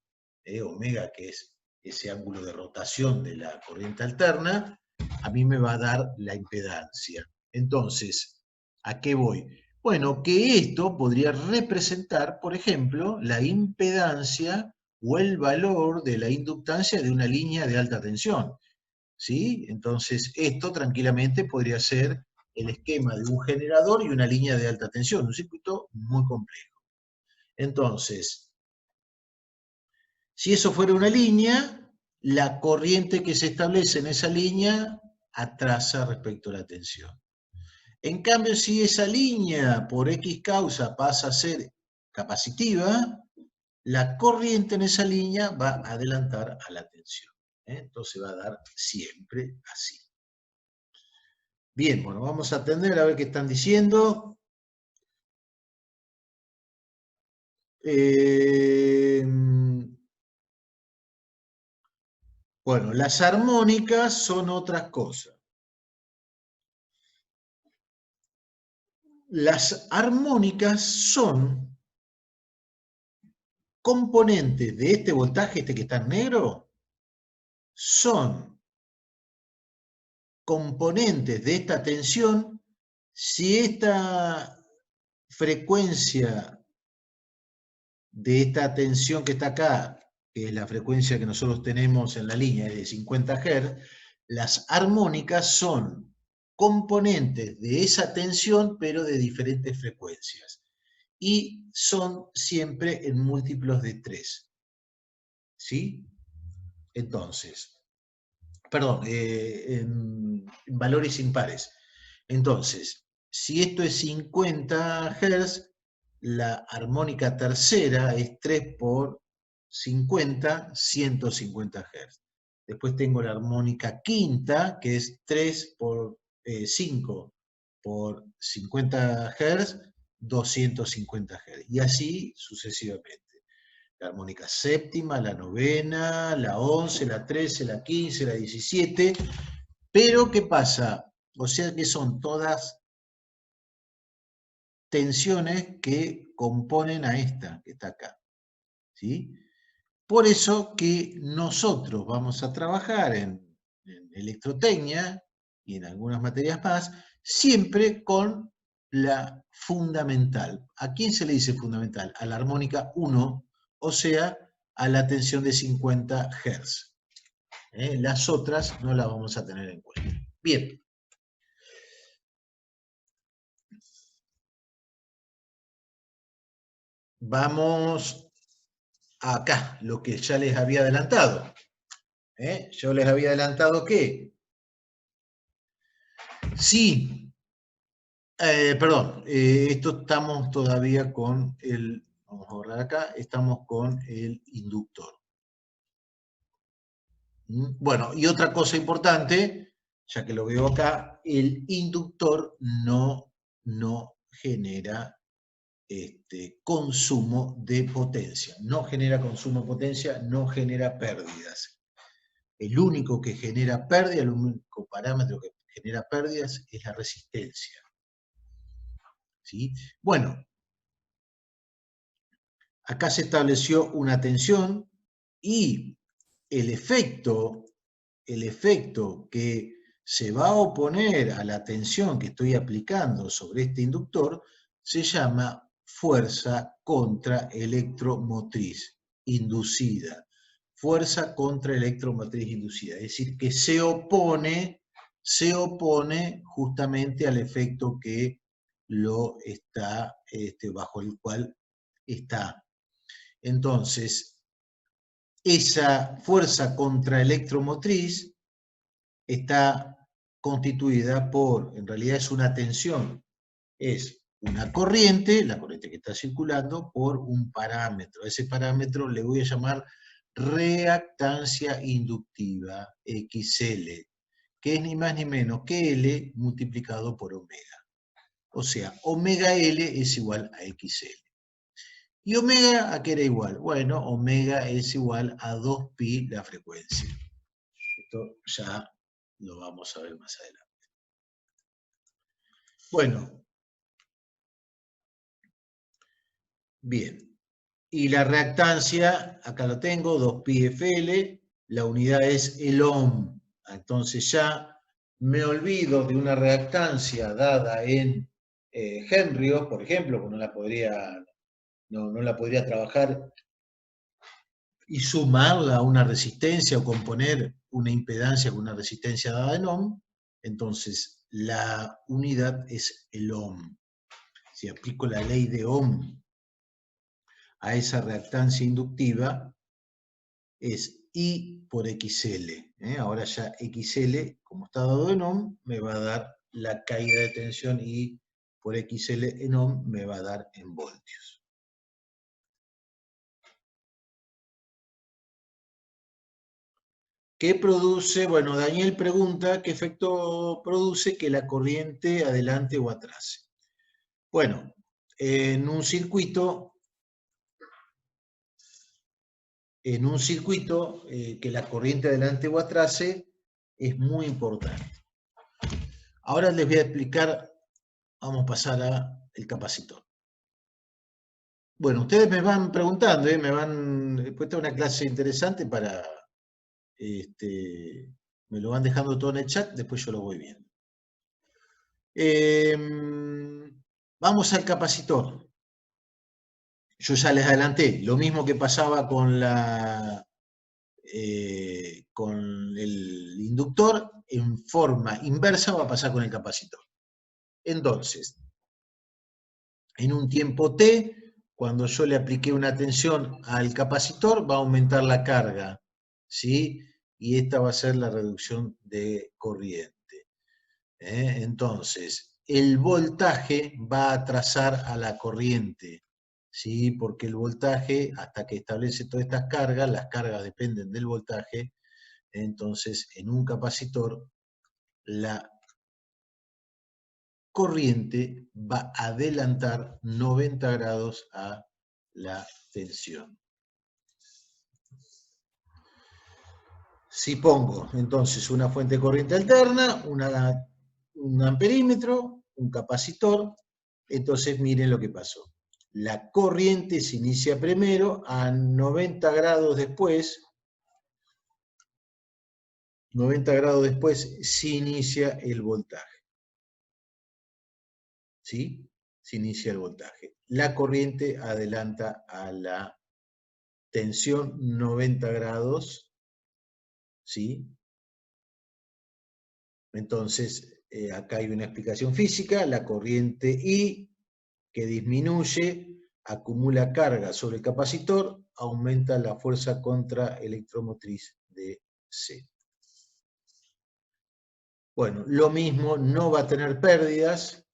omega que es ese ángulo de rotación de la corriente alterna, a mí me va a dar la impedancia. Entonces, ¿a qué voy? Bueno, que esto podría representar, por ejemplo, la impedancia o el valor de la inductancia de una línea de alta tensión. ¿Sí? Entonces, esto tranquilamente podría ser el esquema de un generador y una línea de alta tensión, un circuito muy complejo. Entonces, si eso fuera una línea, la corriente que se establece en esa línea atrasa respecto a la tensión. En cambio, si esa línea por X causa pasa a ser capacitiva, la corriente en esa línea va a adelantar a la tensión. Entonces va a dar siempre así. Bien, bueno, vamos a atender a ver qué están diciendo. Bueno, las armónicas son otras cosas. Las armónicas son componentes de este voltaje, este que está en negro, son componentes de esta tensión si esta frecuencia de esta tensión que está acá, que es la frecuencia que nosotros tenemos en la línea, es de 50 Hz, las armónicas son componentes de esa tensión, pero de diferentes frecuencias. Y son siempre en múltiplos de 3. ¿Sí? Entonces, perdón, en valores impares. Entonces, si esto es 50 Hz, la armónica tercera es 3 por 50, 150 Hz. Después tengo la armónica quinta, que es 3 por 5 por 50 Hz, 250 Hz. Y así sucesivamente. La armónica séptima, la novena, la 11, la 13, la 15, la 17. Pero, ¿qué pasa? O sea que son todas tensiones que componen a esta que está acá. ¿Sí? Por eso que nosotros vamos a trabajar en electrotecnia y en algunas materias más, siempre con la fundamental. ¿A quién se le dice fundamental? A la armónica 1, o sea, a la tensión de 50 Hz. Las otras no las vamos a tener en cuenta. Bien. Vamos acá, lo que ya les había adelantado. Yo les había adelantado que sí, perdón, esto estamos todavía con el, vamos a borrar acá, estamos con el inductor. Bueno, y otra cosa importante, ya que lo veo acá, el inductor no genera consumo de potencia. No genera consumo de potencia, no genera pérdidas. El único que genera pérdida, el único parámetro que genera pérdidas es la resistencia. ¿Sí? Bueno, acá se estableció una tensión y el efecto que se va a oponer a la tensión que estoy aplicando sobre este inductor se llama fuerza contraelectromotriz inducida. Fuerza contraelectromotriz inducida. Es decir, que se opone justamente al efecto que lo está, bajo el cual está. Entonces, esa fuerza contraelectromotriz está constituida por, en realidad es una tensión, es una corriente, la corriente que está circulando, por un parámetro. Ese parámetro le voy a llamar reactancia inductiva, XL, que es ni más ni menos que L multiplicado por omega. O sea, omega L es igual a XL. ¿Y omega a qué era igual? Bueno, omega es igual a 2pi la frecuencia. Esto ya lo vamos a ver más adelante. Bueno, bien. Y la reactancia, acá lo tengo, 2πfL, la unidad es el ohm. Entonces ya me olvido de una reactancia dada en henrios, por ejemplo, que no la podría trabajar y sumarla a una resistencia o componer una impedancia con una resistencia dada en ohm. Entonces la unidad es el ohm. Si aplico la ley de Ohm a esa reactancia inductiva, es I por XL. Ahora ya XL, como está dado en Ohm, me va a dar la caída de tensión y por XL en Ohm me va a dar en voltios. ¿Qué produce? Bueno, Daniel pregunta qué efecto produce que la corriente adelante o atrás. Bueno, en un circuito en un circuito que la corriente adelante o atrás es muy importante. Ahora les voy a explicar, vamos a pasar al capacitor. Bueno, ustedes me van preguntando, después de una clase interesante para, me lo van dejando todo en el chat, después yo lo voy viendo. Vamos al capacitor. Yo ya les adelanté, lo mismo que pasaba con el inductor, en forma inversa va a pasar con el capacitor. Entonces, en un tiempo t, cuando yo le apliqué una tensión al capacitor, va a aumentar la carga, ¿sí? Y esta va a ser la reducción de corriente. Entonces, el voltaje va a atrasar a la corriente, ¿sí? Porque el voltaje, hasta que establece todas estas cargas, las cargas dependen del voltaje, entonces en un capacitor la corriente va a adelantar 90 grados a la tensión. Si pongo entonces una fuente de corriente alterna, un amperímetro, un capacitor, entonces miren lo que pasó. La corriente se inicia primero, a 90 grados después se inicia el voltaje. ¿Sí? Se inicia el voltaje. La corriente adelanta a la tensión 90 grados, ¿sí? Entonces, acá hay una explicación física, la corriente I, que disminuye, acumula carga sobre el capacitor, aumenta la fuerza contraelectromotriz de C. Bueno, lo mismo, no va a tener pérdidas,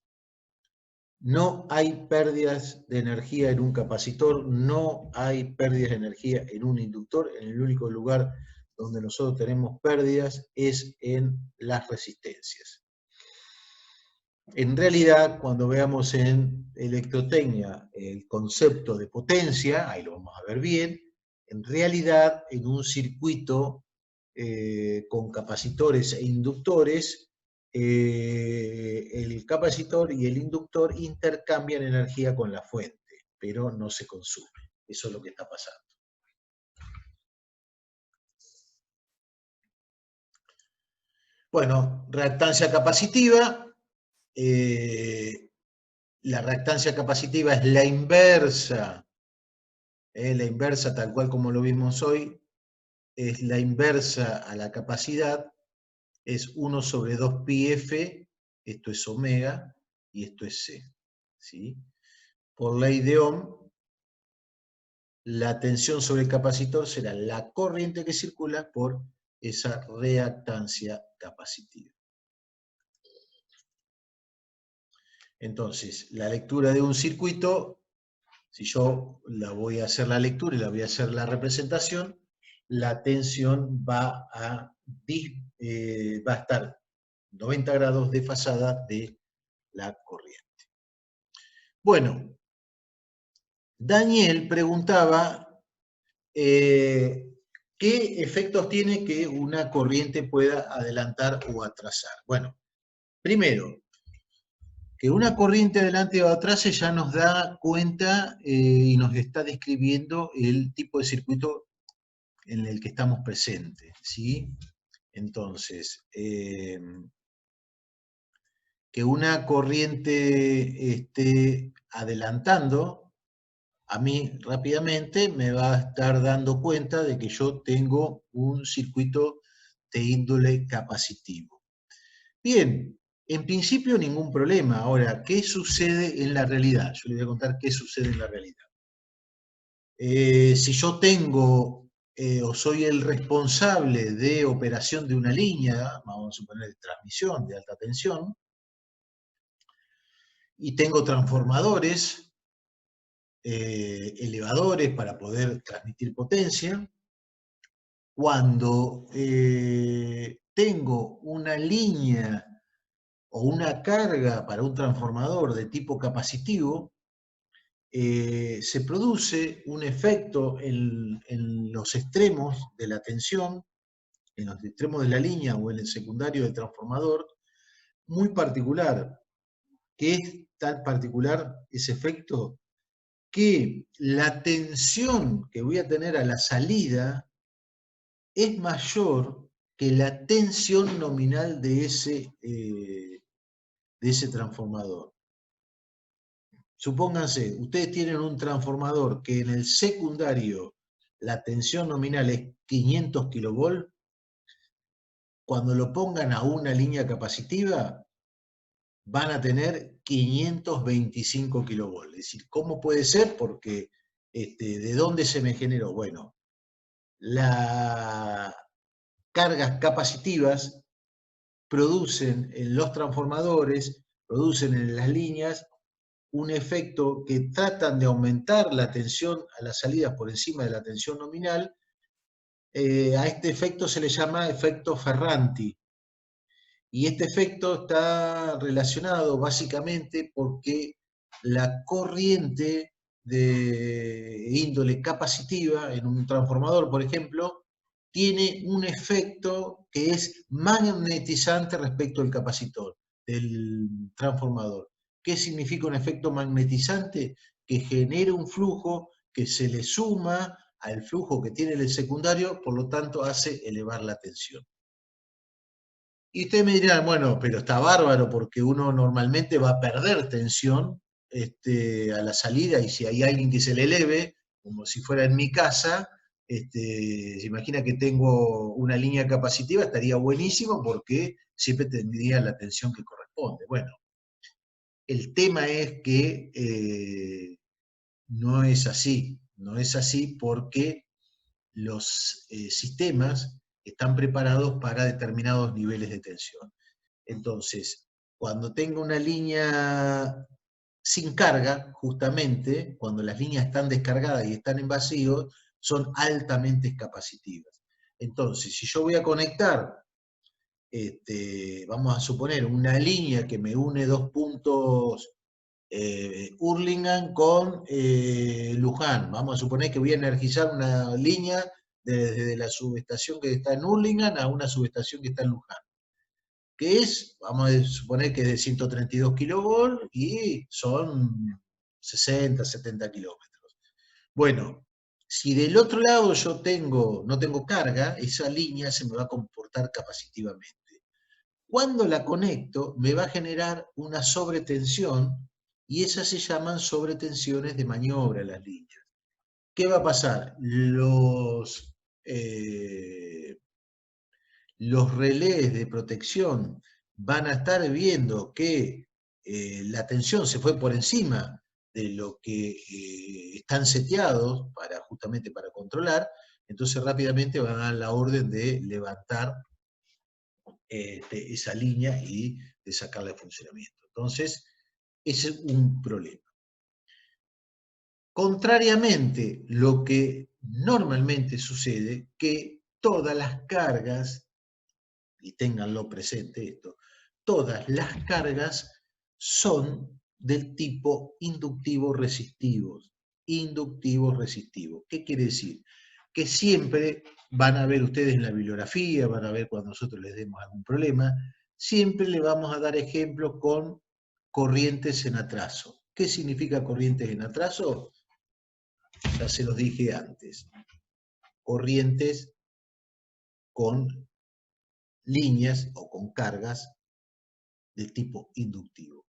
no hay pérdidas de energía en un capacitor, no hay pérdidas de energía en un inductor. En el único lugar donde nosotros tenemos pérdidas es en las resistencias. En realidad, cuando veamos en electrotecnia el concepto de potencia, ahí lo vamos a ver bien, en realidad en un circuito con capacitores e inductores, el capacitor y el inductor intercambian energía con la fuente, pero no se consume. Eso es lo que está pasando. Bueno, reactancia capacitiva. La reactancia capacitiva es la inversa tal cual como lo vimos hoy, es la inversa a la capacidad, es 1 sobre 2 pi f, esto es omega, y esto es C. ¿Sí? Por ley de Ohm, la tensión sobre el capacitor será la corriente que circula por esa reactancia capacitiva. Entonces, la lectura de un circuito, si yo la voy a hacer la lectura y la voy a hacer la representación, la tensión va a estar 90 grados desfasada de la corriente. Bueno, Daniel preguntaba qué efectos tiene que una corriente pueda adelantar o atrasar. Bueno, primero, que una corriente adelante o atrás ya nos da cuenta y nos está describiendo el tipo de circuito en el que estamos presentes, ¿sí? Entonces, que una corriente esté adelantando, a mí rápidamente me va a estar dando cuenta de que yo tengo un circuito de índole capacitivo. Bien, en principio ningún problema. Ahora, ¿qué sucede en la realidad? Yo les voy a contar qué sucede en la realidad. Si yo tengo o soy el responsable de operación de una línea, vamos a suponer de transmisión de alta tensión, y tengo transformadores, elevadores para poder transmitir potencia, cuando tengo una línea o una carga para un transformador de tipo capacitivo, se produce un efecto en los extremos de la tensión, en los extremos de la línea o en el secundario del transformador, muy particular, que es tan particular ese efecto que la tensión que voy a tener a la salida es mayor que la tensión nominal de ese transformador. Supónganse, ustedes tienen un transformador que en el secundario la tensión nominal es 500 kilovolts, cuando lo pongan a una línea capacitiva van a tener 525 kilovolts. Es decir, ¿cómo puede ser? Porque ¿de dónde se me generó? Bueno, las cargas capacitivas producen en los transformadores, producen en las líneas un efecto que tratan de aumentar la tensión a las salidas por encima de la tensión nominal. A este efecto se le llama efecto Ferranti. Y este efecto está relacionado básicamente porque la corriente de índole capacitiva en un transformador, por ejemplo, tiene un efecto que es magnetizante respecto al capacitor del transformador. ¿Qué significa un efecto magnetizante? Que genera un flujo que se le suma al flujo que tiene el secundario, por lo tanto hace elevar la tensión. Y ustedes me dirán, bueno, pero está bárbaro porque uno normalmente va a perder tensión a la salida y si hay alguien que se le eleve, como si fuera en mi casa, se imagina que tengo una línea capacitiva, estaría buenísimo porque siempre tendría la tensión que corresponde. Bueno, el tema es que no es así, no es así porque los sistemas están preparados para determinados niveles de tensión. Entonces, cuando tengo una línea sin carga, justamente, cuando las líneas están descargadas y están en vacío, son altamente capacitivas. Entonces, si yo voy a conectar, vamos a suponer, una línea que me une dos puntos Hurlingham con Luján. Vamos a suponer que voy a energizar una línea desde la subestación que está en Hurlingham a una subestación que está en Luján. Que es, vamos a suponer que es de 132 kilovolts y son 60, 70 kilómetros. Bueno, si del otro lado yo no tengo carga, esa línea se me va a comportar capacitivamente. Cuando la conecto, me va a generar una sobretensión y esas se llaman sobretensiones de maniobra en las líneas. ¿Qué va a pasar? Los relés de protección van a estar viendo que la tensión se fue por encima de lo que están seteados justamente para controlar, entonces rápidamente van a dar la orden de levantar esa línea y de sacarla de funcionamiento. Entonces, ese es un problema. Contrariamente, lo que normalmente sucede, que todas las cargas, y ténganlo presente esto, todas las cargas son del tipo inductivo-resistivos. Inductivo-resistivo. ¿Qué quiere decir? Que siempre van a ver ustedes en la bibliografía, van a ver cuando nosotros les demos algún problema, siempre le vamos a dar ejemplos con corrientes en atraso. ¿Qué significa corrientes en atraso? Ya se los dije antes. Corrientes con líneas o con cargas de tipo inductivo.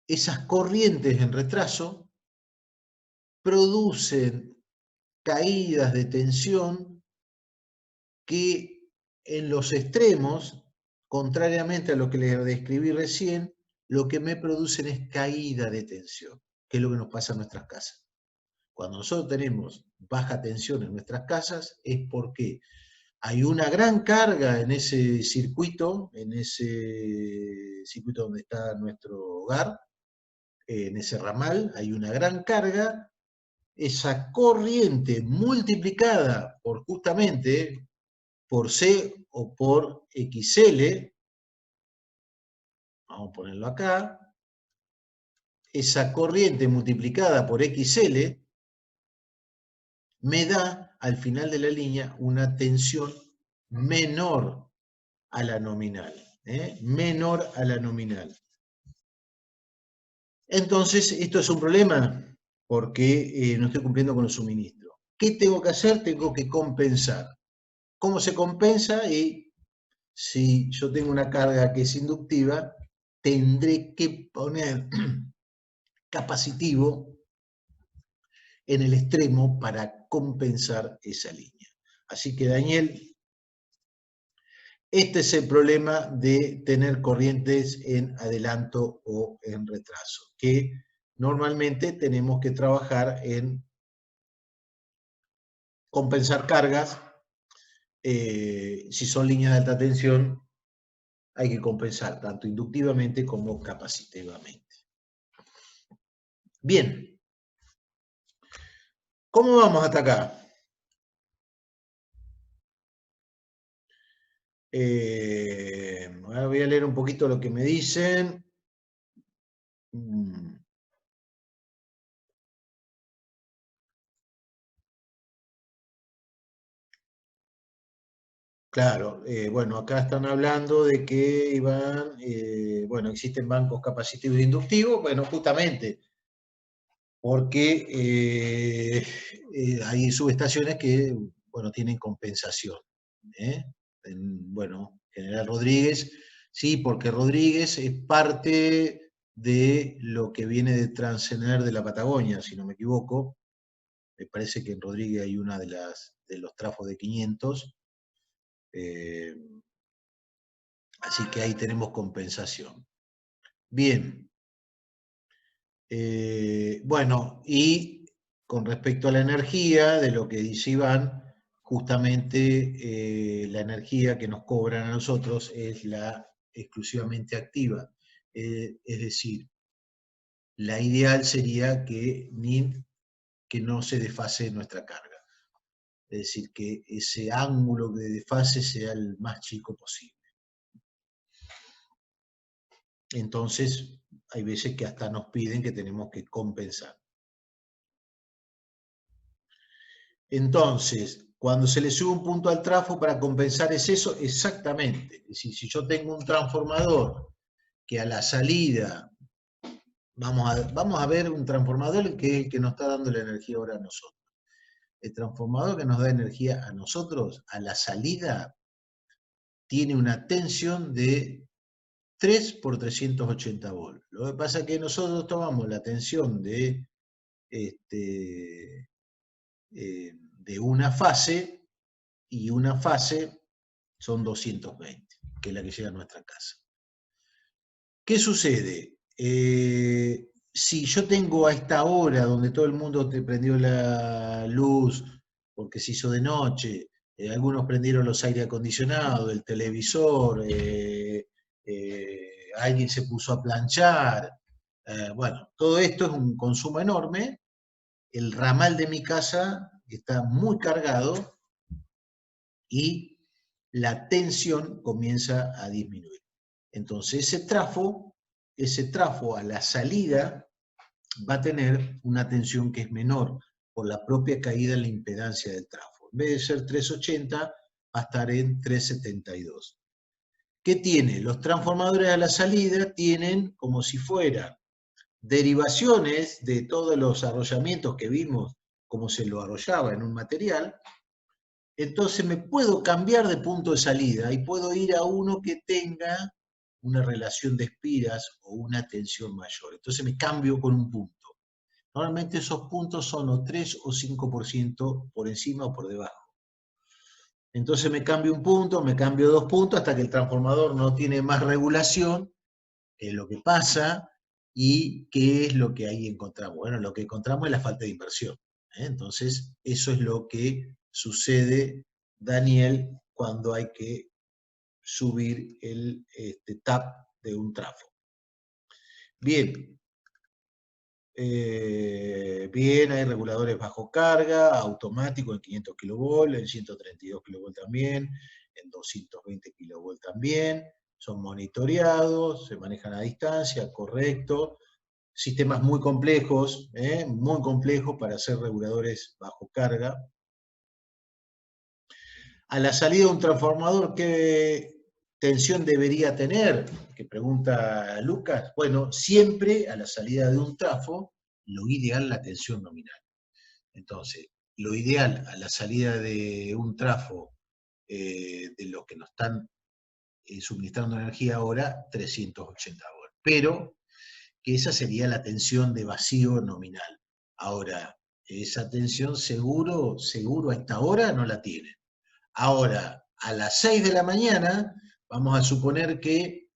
Esas corrientes en retraso producen caídas de tensión que en los extremos, contrariamente a lo que les describí recién, lo que me producen es caída de tensión, que es lo que nos pasa en nuestras casas. Cuando nosotros tenemos baja tensión en nuestras casas es porque hay una gran carga en ese circuito donde está nuestro hogar, en ese ramal, hay una gran carga, esa corriente multiplicada por justamente por C o por XL, vamos a ponerlo acá, esa corriente multiplicada por XL me da al final de la línea una tensión menor a la nominal, menor a la nominal. Entonces, esto es un problema porque no estoy cumpliendo con el suministro. ¿Qué tengo que hacer? Tengo que compensar. ¿Cómo se compensa? Y si yo tengo una carga que es inductiva, tendré que poner capacitivo en el extremo para compensar esa línea. Así que, Daniel, este es el problema de tener corrientes en adelanto o en retraso, que normalmente tenemos que trabajar en compensar cargas. Si son líneas de alta tensión, hay que compensar tanto inductivamente como capacitivamente. Bien, ¿cómo vamos hasta acá? Ahora voy a leer un poquito lo que me dicen. Claro, bueno, acá están hablando de que iban, bueno, existen bancos capacitivos e inductivos, bueno, justamente porque hay subestaciones que, bueno, tienen compensación. Bueno, General Rodríguez, sí, porque Rodríguez es parte de lo que viene de Transener de la Patagonia, si no me equivoco. Me parece que en Rodríguez hay una de los trafos de 500. Así que ahí tenemos compensación. Bien. Bueno, y con respecto a la energía, de lo que dice Iván, justamente la energía que nos cobran a nosotros es la exclusivamente activa. Es decir, la ideal sería que no se desfase nuestra carga. Es decir, que ese ángulo de desfase sea el más chico posible. Entonces, hay veces que hasta nos piden que tenemos que compensar. Entonces, cuando se le sube un punto al trafo para compensar es eso, exactamente. Es decir, si yo tengo un transformador que a la salida, vamos a ver un transformador que es el que nos está dando la energía ahora a nosotros. El transformador que nos da energía a nosotros, a la salida, tiene una tensión de 3 por 380 volts. Lo que pasa es que nosotros tomamos la tensión de una fase, y una fase son 220, que es la que llega a nuestra casa. ¿Qué sucede? Si yo tengo a esta hora donde todo el mundo te prendió la luz porque se hizo de noche, algunos prendieron los aire acondicionados, el televisor, alguien se puso a planchar, bueno, todo esto es un consumo enorme, el ramal de mi casa está muy cargado y la tensión comienza a disminuir. Entonces ese trafo a la salida va a tener una tensión que es menor por la propia caída en la impedancia del trafo. En vez de ser 380, va a estar en 372. ¿Qué tiene? Los transformadores a la salida tienen como si fueran derivaciones de todos los arrollamientos que vimos, como se lo arrollaba en un material. Entonces me puedo cambiar de punto de salida y puedo ir a uno que tenga una relación de espiras o una tensión mayor. Entonces me cambio con un punto. Normalmente esos puntos son o 3 o 5% por encima o por debajo. Entonces me cambio un punto, me cambio 2 puntos hasta que el transformador no tiene más regulación, que es lo que pasa, y qué es lo que ahí encontramos. Bueno, lo que encontramos es la falta de inversión. Entonces, eso es lo que sucede, Daniel, cuando hay que subir el tap de un trafo. Bien. Bien, hay reguladores bajo carga, automático en 500 kV, en 132 kV también, en 220 kV también. Son monitoreados, se manejan a distancia, correcto. sistemas muy complejos para ser reguladores bajo carga. A la salida de un transformador, ¿qué tensión debería tener? Que pregunta Lucas. Bueno, siempre a la salida de un trafo, lo ideal la tensión nominal. Entonces, lo ideal a la salida de un trafo de los que nos están suministrando energía ahora, 380 volts. Pero que esa sería la tensión de vacío nominal. Ahora, esa tensión seguro a esta hora no la tienen. Ahora, a las 6 de la mañana, vamos a suponer que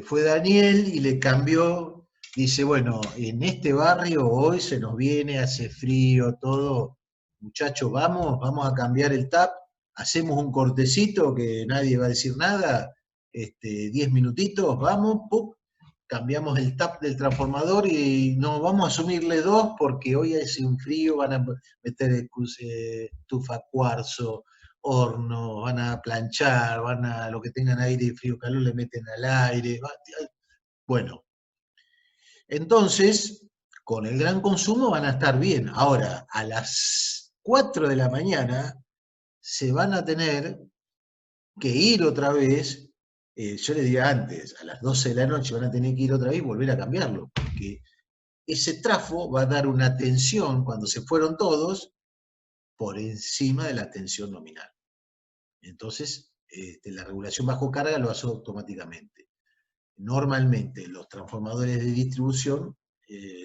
fue Daniel y le cambió, dice, bueno, en este barrio hoy se nos viene, hace frío, todo, muchachos, vamos a cambiar el tap, hacemos un cortecito que nadie va a decir nada, 10 minutitos, vamos, ¡pum! Cambiamos el tap del transformador y no vamos a asumirle 2 porque hoy hace un frío, van a meter estufa cuarzo, horno, van a planchar, van a lo que tengan aire y frío calor le meten al aire. Bueno, entonces, con el gran consumo van a estar bien. Ahora, a las 4 de la mañana se van a tener que ir otra vez, yo les diría antes, a las 12 de la noche van a tener que ir otra vez y volver a cambiarlo, porque ese trafo va a dar una tensión, cuando se fueron todos, por encima de la tensión nominal. Entonces, la regulación bajo carga lo hace automáticamente. Normalmente los transformadores de distribución,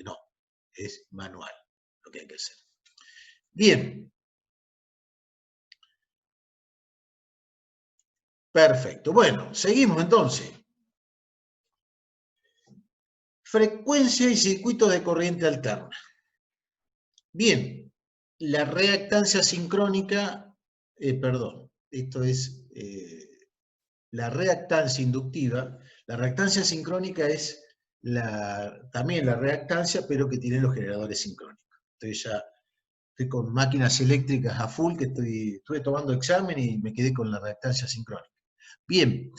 no, es manual lo que hay que hacer. Bien. Perfecto. Bueno, seguimos entonces. Frecuencia y circuitos de corriente alterna. Bien, la reactancia sincrónica, esto es la reactancia inductiva. La reactancia sincrónica es también la reactancia, pero que tiene los generadores sincrónicos. Entonces ya estoy con máquinas eléctricas a full, que estuve tomando examen y me quedé con la reactancia sincrónica. Bien,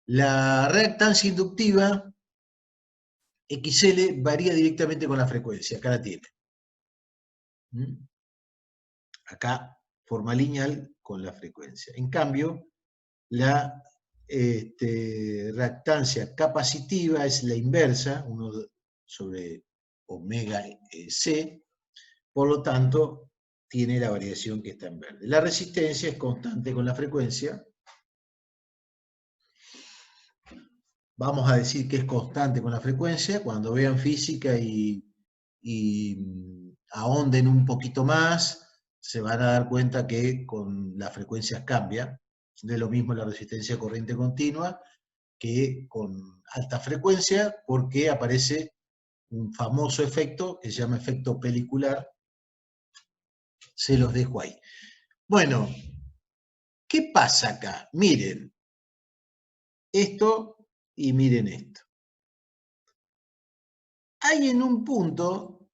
la reactancia inductiva XL varía directamente con la frecuencia, acá la tiene. Acá, forma lineal con la frecuencia. En cambio, la reactancia capacitiva es la inversa, 1 sobre omega C, por lo tanto, tiene la variación que está en verde. La resistencia es constante con la frecuencia. Vamos a decir que es constante con la frecuencia. Cuando vean física y ahonden un poquito más, se van a dar cuenta que con las frecuencias cambia. De lo mismo la resistencia a corriente continua que con alta frecuencia, porque aparece un famoso efecto que se llama efecto pelicular. Se los dejo ahí. Bueno, ¿qué pasa acá? Miren esto y miren esto. Hay en un punto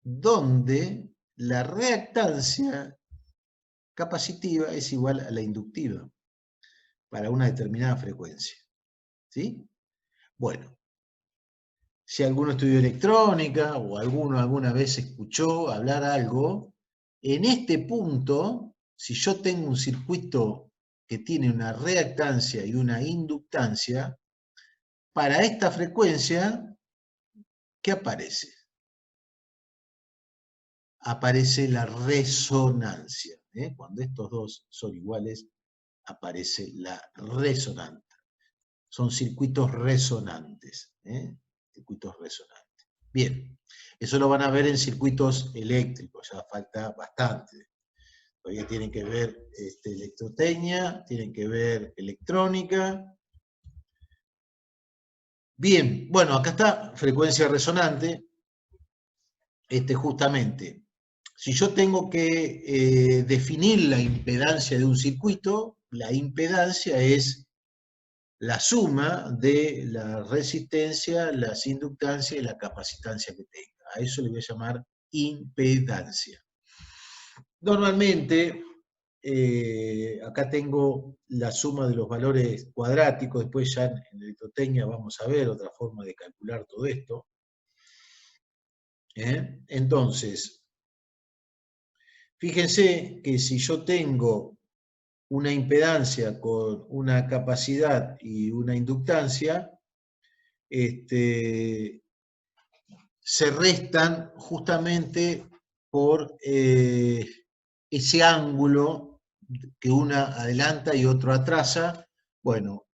donde la reactancia capacitiva es igual a la inductiva para una determinada frecuencia. ¿Sí? Bueno, si alguno estudió electrónica o alguno alguna vez escuchó hablar algo, en este punto, si yo tengo un circuito que tiene una reactancia y una inductancia, para esta frecuencia, ¿qué aparece? Aparece la resonancia. Cuando estos dos son iguales, aparece la resonancia. Son circuitos resonantes. Circuitos resonantes. Bien, eso lo van a ver en circuitos eléctricos, ya falta bastante. Todavía tienen que ver electrotecnia, tienen que ver electrónica. Bien, bueno, acá está frecuencia resonante. Justamente, si yo tengo que definir la impedancia de un circuito, la impedancia es la suma de la resistencia, las inductancias y la capacitancia que tenga. A eso le voy a llamar impedancia. Normalmente, acá tengo la suma de los valores cuadráticos, después ya en electrotecnia vamos a ver otra forma de calcular todo esto. Entonces, fíjense que si yo tengo una impedancia con una capacidad y una inductancia, se restan justamente por ese ángulo que una adelanta y otro atrasa. Bueno,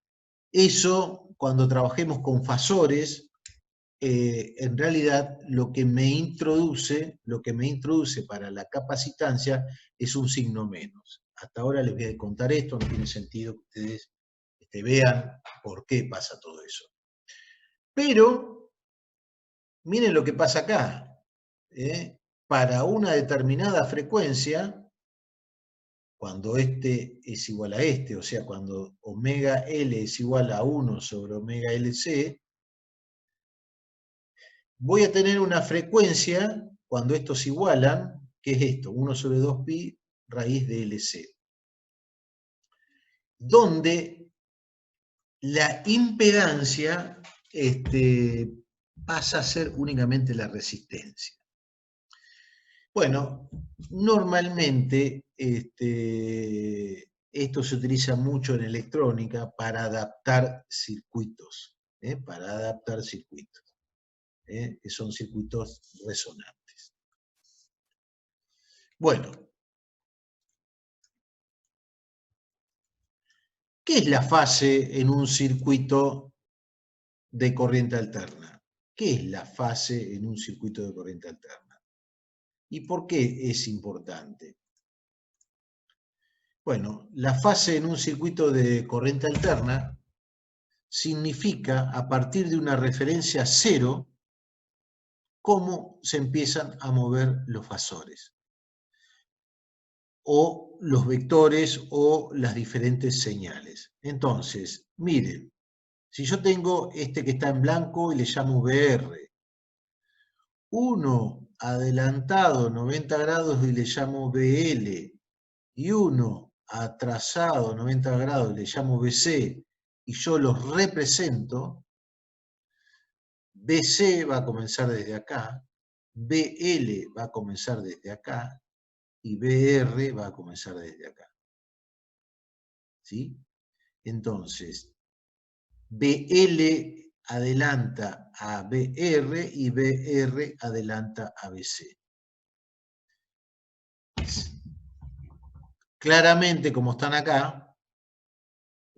eso cuando trabajemos con fasores, en realidad lo que me introduce para la capacitancia es un signo menos. Hasta ahora les voy a contar esto, no tiene sentido que ustedes vean por qué pasa todo eso. Pero miren lo que pasa acá. Para una determinada frecuencia, cuando este es igual a este, o sea, cuando omega L es igual a 1 sobre omega LC, voy a tener una frecuencia, cuando estos se igualan, que es esto, 1 sobre 2pi raíz de LC, donde la impedancia pasa a ser únicamente la resistencia. Bueno, normalmente esto se utiliza mucho en electrónica para adaptar circuitos, que son circuitos resonantes. Bueno, ¿qué es la fase en un circuito de corriente alterna? ¿Qué es la fase en un circuito de corriente alterna? ¿Y por qué es importante? Bueno, la fase en un circuito de corriente alterna significa, a partir de una referencia cero, cómo se empiezan a mover los fasores, o los vectores, o las diferentes señales. Entonces, miren, si yo tengo este que está en blanco y le llamo BR, uno adelantado 90 grados y le llamo BL, y uno atrasado 90 grados y le llamo BC, y yo los represento, BC va a comenzar desde acá, BL va a comenzar desde acá, y BR va a comenzar desde acá. ¿Sí? Entonces, BL adelanta a BR y BR adelanta a BC. Claramente, como están acá,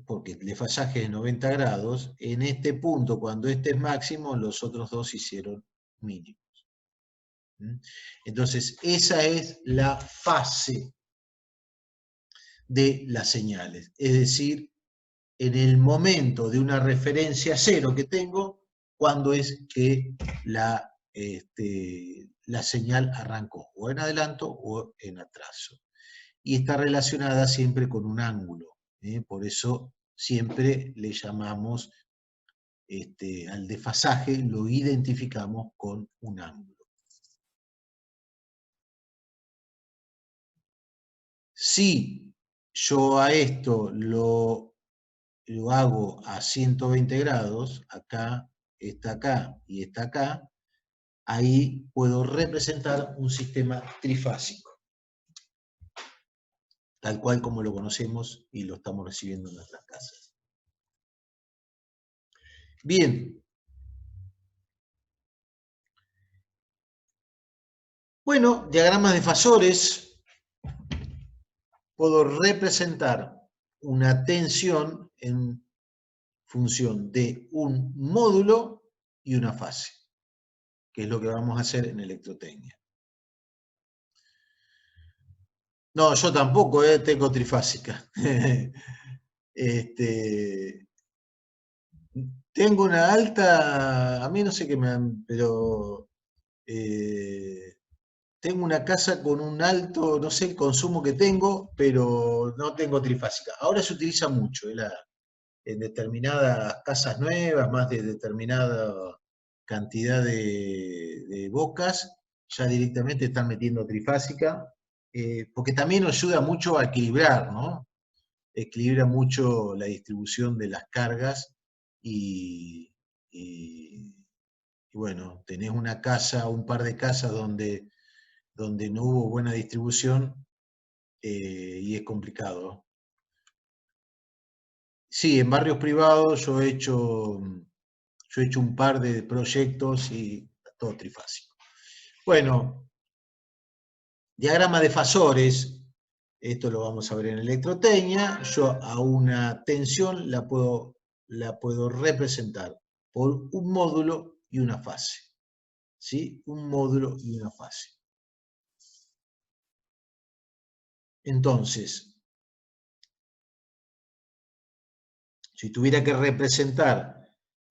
porque el desfasaje es 90 grados, en este punto, cuando este es máximo, los otros dos hicieron mínimos. Entonces, esa es la fase de las señales. Es decir, en el momento de una referencia cero que tengo, cuando es que la señal arrancó, o en adelanto o en atraso. Y está relacionada siempre con un ángulo. Por eso siempre le llamamos al desfasaje, lo identificamos con un ángulo. Si yo a esto lo hago a 120 grados, acá, y está acá, ahí puedo representar un sistema trifásico, tal cual como lo conocemos y lo estamos recibiendo en nuestras casas. Bien. Bueno, diagramas de fasores. Puedo representar una tensión en función de un módulo y una fase, que es lo que vamos a hacer en electrotecnia. No, yo tampoco tengo trifásica. Tengo una alta, a mí no sé qué me han, pero tengo una casa con un alto, no sé el consumo que tengo, pero no tengo trifásica. Ahora se utiliza mucho, en determinadas casas nuevas, más de determinada cantidad de bocas, ya directamente están metiendo trifásica, porque también nos ayuda mucho a equilibrar, ¿no? Equilibra mucho la distribución de las cargas y y bueno, tenés una casa, un par de casas donde no hubo buena distribución, y es complicado. Sí, en barrios privados yo he hecho un par de proyectos y todo trifásico. Bueno, diagrama de fasores, esto lo vamos a ver en electrotecnia. Yo a una tensión la puedo representar por un módulo y una fase. ¿Sí? Un módulo y una fase. Entonces, si tuviera que representar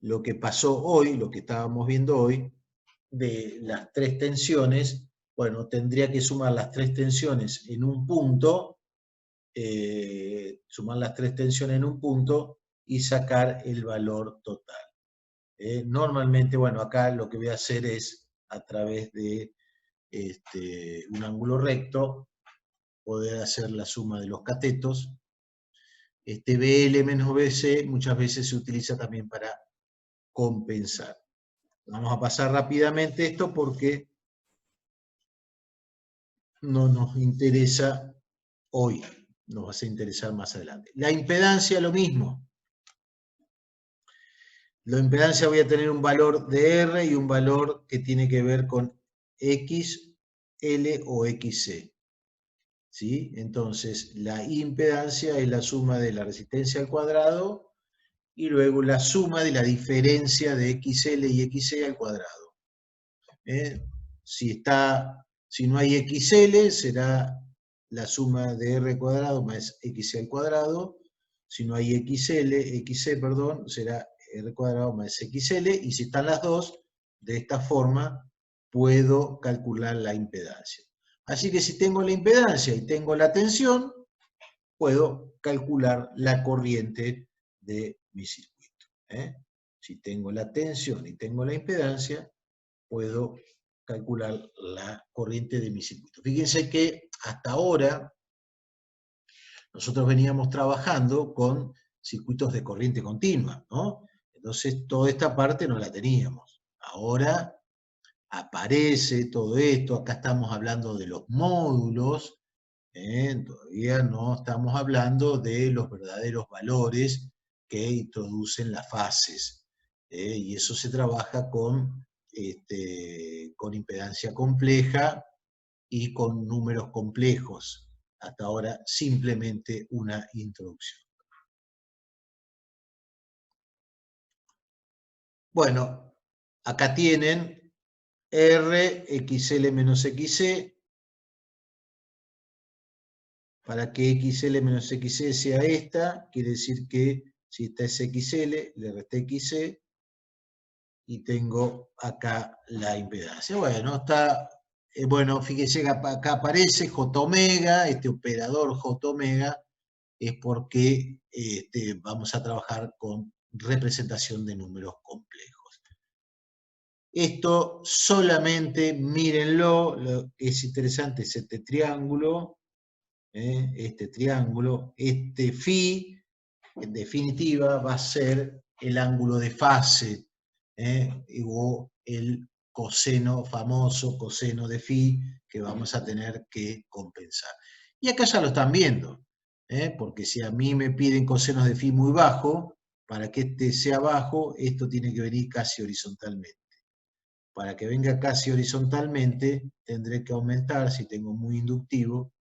lo que pasó hoy, lo que estábamos viendo hoy, de las tres tensiones, bueno, tendría que sumar las tres tensiones en un punto, y sacar el valor total. Normalmente, bueno, acá lo que voy a hacer es, a través de un ángulo recto, poder hacer la suma de los catetos. BL menos BC muchas veces se utiliza también para compensar. Vamos a pasar rápidamente esto porque no nos interesa hoy, nos va a interesar más adelante. La impedancia, lo mismo. La impedancia voy a tener un valor de R y un valor que tiene que ver con X, L o XC. ¿Sí? Entonces, la impedancia es la suma de la resistencia al cuadrado y luego la suma de la diferencia de XL y XC al cuadrado. Si no hay XL, será la suma de R cuadrado más XC al cuadrado. Si no hay XC, perdón, será R cuadrado más XL. Y si están las dos, de esta forma puedo calcular la impedancia. Así que si tengo la impedancia y tengo la tensión, puedo calcular la corriente de mi circuito. Si tengo la tensión y tengo la impedancia, puedo calcular la corriente de mi circuito. Fíjense que hasta ahora nosotros veníamos trabajando con circuitos de corriente continua, ¿no? Entonces toda esta parte no la teníamos. Ahora aparece todo esto, acá estamos hablando de los módulos, todavía no estamos hablando de los verdaderos valores que introducen las fases, y eso se trabaja con impedancia compleja y con números complejos. Hasta ahora simplemente una introducción. Bueno, acá tienen R, XL menos XC. Para que XL menos XC sea esta, quiere decir que si esta es XL, le resté XC y tengo acá la impedancia. Bueno, bueno, fíjense que acá aparece J omega, este operador J omega es porque vamos a trabajar con representación de números complejos. Esto solamente mírenlo, lo que es interesante es este triángulo, este phi, en definitiva, va a ser el ángulo de fase, o el famoso coseno de phi, que vamos a tener que compensar. Y acá ya lo están viendo, porque si a mí me piden cosenos de phi muy bajo, para que este sea bajo, esto tiene que venir casi horizontalmente. Para que venga casi horizontalmente, tendré que aumentar, si tengo muy inductivo,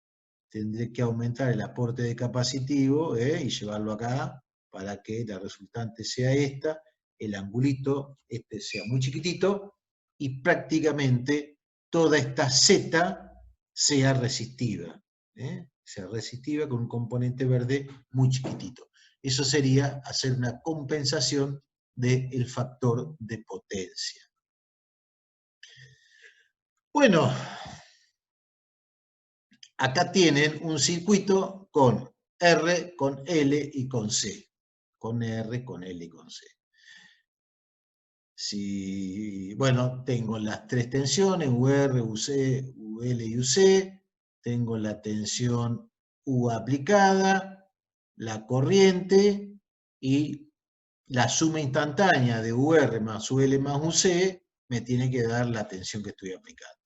tendré que aumentar el aporte de capacitivo, y llevarlo acá para que la resultante sea esta, el angulito sea muy chiquitito y prácticamente toda esta Z sea resistiva. Sea resistiva con un componente verde muy chiquitito. Eso sería hacer una compensación del factor de potencia. Bueno, acá tienen un circuito con R, con L y con C. Con R, con L y con C. Bueno, tengo las tres tensiones, UR, UC, UL y UC. Tengo la tensión U aplicada, la corriente y la suma instantánea de UR más UL más UC me tiene que dar la tensión que estoy aplicando.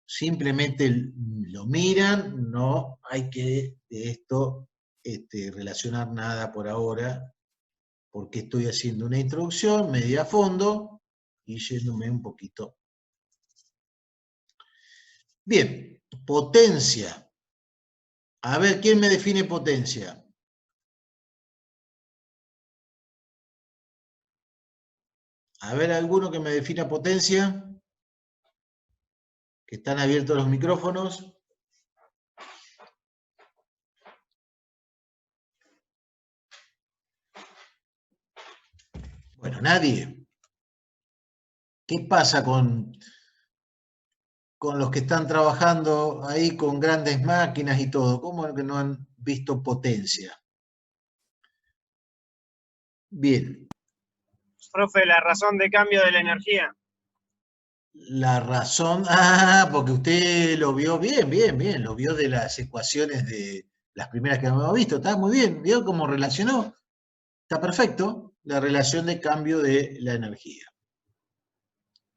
Simplemente lo miran, no hay que de esto relacionar nada por ahora, porque estoy haciendo una introducción media a fondo y yéndome un poquito. Bien, potencia. A ver, ¿quién me define potencia? A ver, ¿alguno que me defina potencia? Que están abiertos los micrófonos. Bueno, nadie. ¿Qué pasa con los que están trabajando ahí con grandes máquinas y todo? ¿Cómo que no han visto potencia? Bien. Profe, la razón de cambio de la energía. La razón, porque usted lo vio bien, lo vio de las ecuaciones de las primeras que hemos visto, está muy bien, vio cómo relacionó, está perfecto, la relación de cambio de la energía.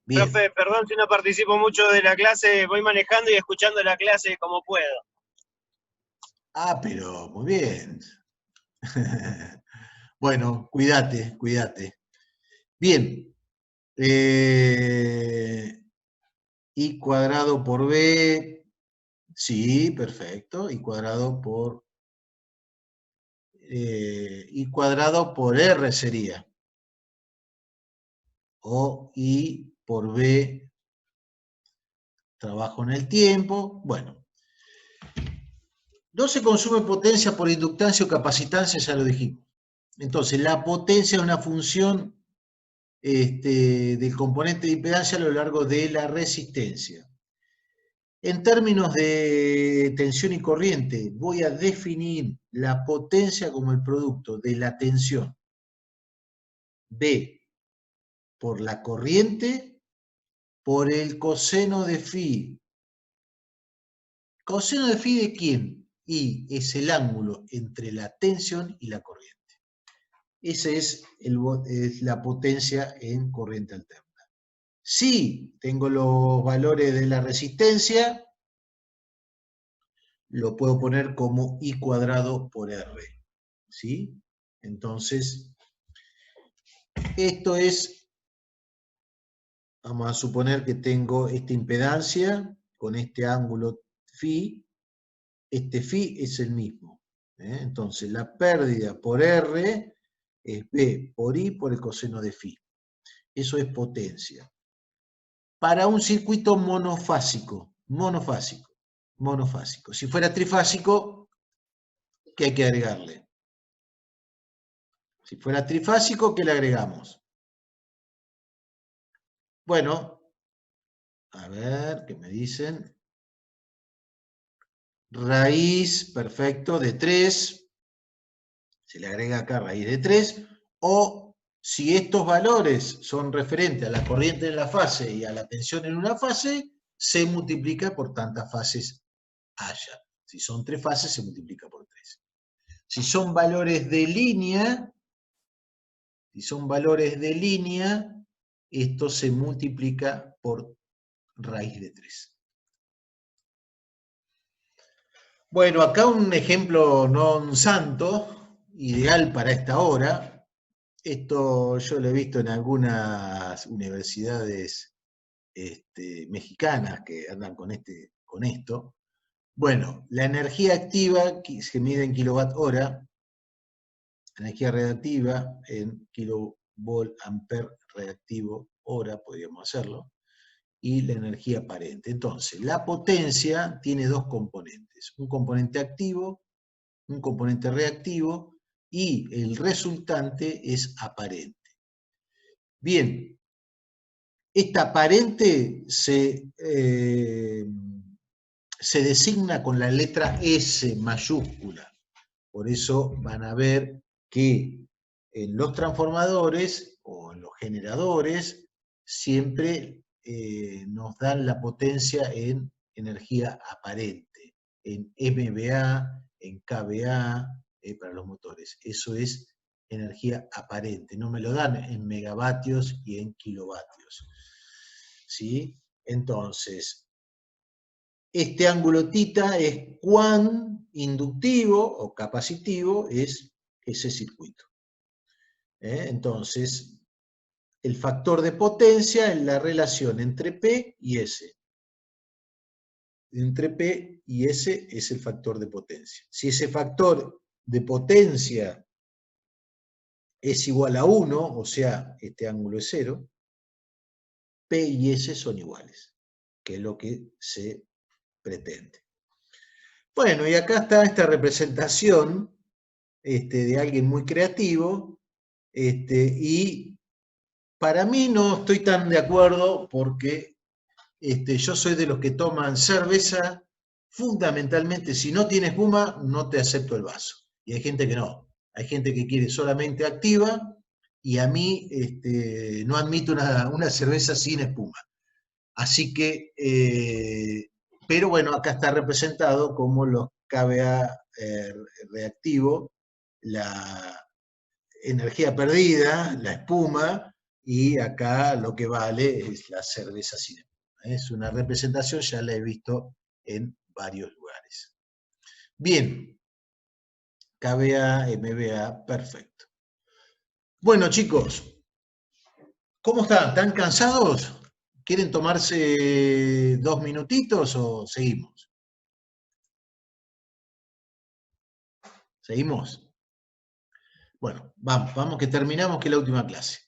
Bien. Profe, perdón si no participo mucho de la clase, voy manejando y escuchando la clase como puedo. Pero muy bien. Bueno, cuídate. Bien. I cuadrado por B, sí, perfecto. I cuadrado por R sería. O I por B, trabajo en el tiempo. Bueno. No se consume potencia por inductancia o capacitancia, ya lo dijimos. Entonces, la potencia es una función del componente de impedancia a lo largo de la resistencia. En términos de tensión y corriente, voy a definir la potencia como el producto de la tensión B por la corriente por el coseno de phi. ¿Coseno de phi de quién? Y es el ángulo entre la tensión y la corriente. Esa es la potencia en corriente alterna. Si tengo los valores de la resistencia, lo puedo poner como I cuadrado por R. ¿Sí? Entonces, esto es, vamos a suponer que tengo esta impedancia con este ángulo phi. Este phi es el mismo. Entonces, la pérdida por R es B por I por el coseno de phi. Eso es potencia. Para un circuito monofásico. Si fuera trifásico, ¿qué hay que agregarle? Si fuera trifásico, ¿qué le agregamos? Bueno, a ver, ¿qué me dicen? Raíz, perfecto, de 3. Se le agrega acá raíz de 3. O si estos valores son referentes a la corriente en la fase y a la tensión en una fase, se multiplica por tantas fases haya. Si son 3 fases, se multiplica por 3. Si son valores de línea, esto se multiplica por raíz de 3. Bueno, acá un ejemplo non santo, ideal para esta hora. Esto yo lo he visto en algunas universidades mexicanas que andan con esto. Bueno, la energía activa se mide en kilowatt hora, energía reactiva en kilovolt amper reactivo hora, podríamos hacerlo, y la energía aparente. Entonces, la potencia tiene dos componentes, un componente activo, un componente reactivo, y el resultante es aparente. Bien, esta aparente se designa con la letra S mayúscula. Por eso van a ver que en los transformadores o en los generadores siempre nos dan la potencia en energía aparente, en MVA, en kVA, para los motores. Eso es energía aparente, no me lo dan en megavatios y en kilovatios. ¿sí? Entonces, este ángulo θ es cuán inductivo o capacitivo es ese circuito. Entonces, el factor de potencia es la relación entre P y S. Entre P y S es el factor de potencia. Si ese factor de potencia es igual a 1, o sea, este ángulo es 0, P y S son iguales, que es lo que se pretende. Bueno, y acá está esta representación de alguien muy creativo, y para mí no estoy tan de acuerdo porque yo soy de los que toman cerveza, fundamentalmente, si no tiene espuma, no te acepto el vaso. Y hay gente que no. Hay gente que quiere solamente activa, y a mí no admito una cerveza sin espuma. Así que, pero bueno, acá está representado como los KBA reactivo, la energía perdida, la espuma, y acá lo que vale es la cerveza sin espuma. Es una representación, ya la he visto en varios lugares. Bien, KBA, MBA, perfecto. Bueno, chicos, ¿cómo están? ¿Están cansados? ¿Quieren tomarse 2 minutitos o seguimos? ¿Seguimos? Bueno, vamos que terminamos, que es la última clase.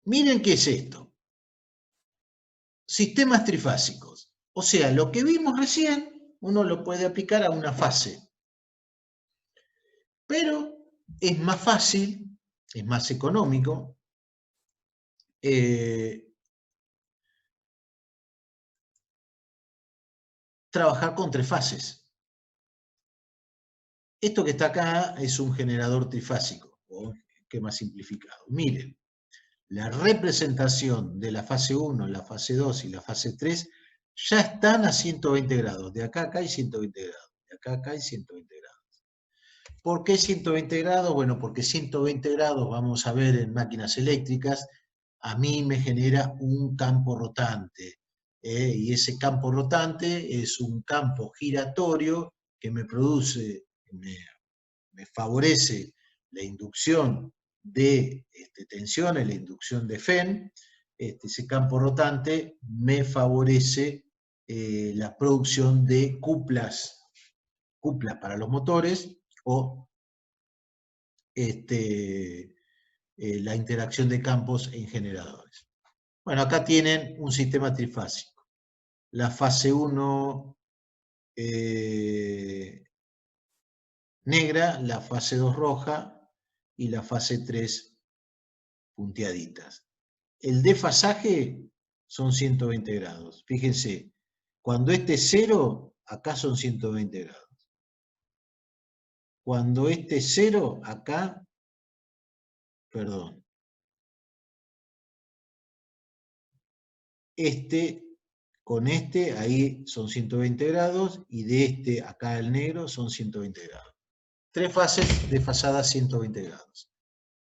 Miren qué es esto. Sistemas trifásicos. O sea, lo que vimos recién, uno lo puede aplicar a una fase. Pero es más fácil, es más económico, trabajar con 3 fases. Esto que está acá es un generador trifásico, o esquema simplificado. Miren, la representación de la fase 1, la fase 2 y la fase 3 ya están a 120 grados. De acá a acá hay 120 grados. De acá a acá hay 120 grados. ¿Por qué 120 grados? Bueno, porque 120 grados, vamos a ver en máquinas eléctricas, a mí me genera un campo rotante. Y ese campo rotante es un campo giratorio que me produce, me favorece la inducción de tensiones, la inducción de Fen. Ese campo rotante me favorece la producción de cuplas para los motores, o la interacción de campos en generadores. Bueno, acá tienen un sistema trifásico. La fase 1 negra, la fase 2 roja y la fase 3 punteaditas. El desfasaje son 120 grados. Fíjense, cuando este es 0, acá son 120 grados. Cuando este es 0, acá, perdón, con ahí son 120 grados, y de acá el negro son 120 grados. 3 fases desfasadas 120 grados.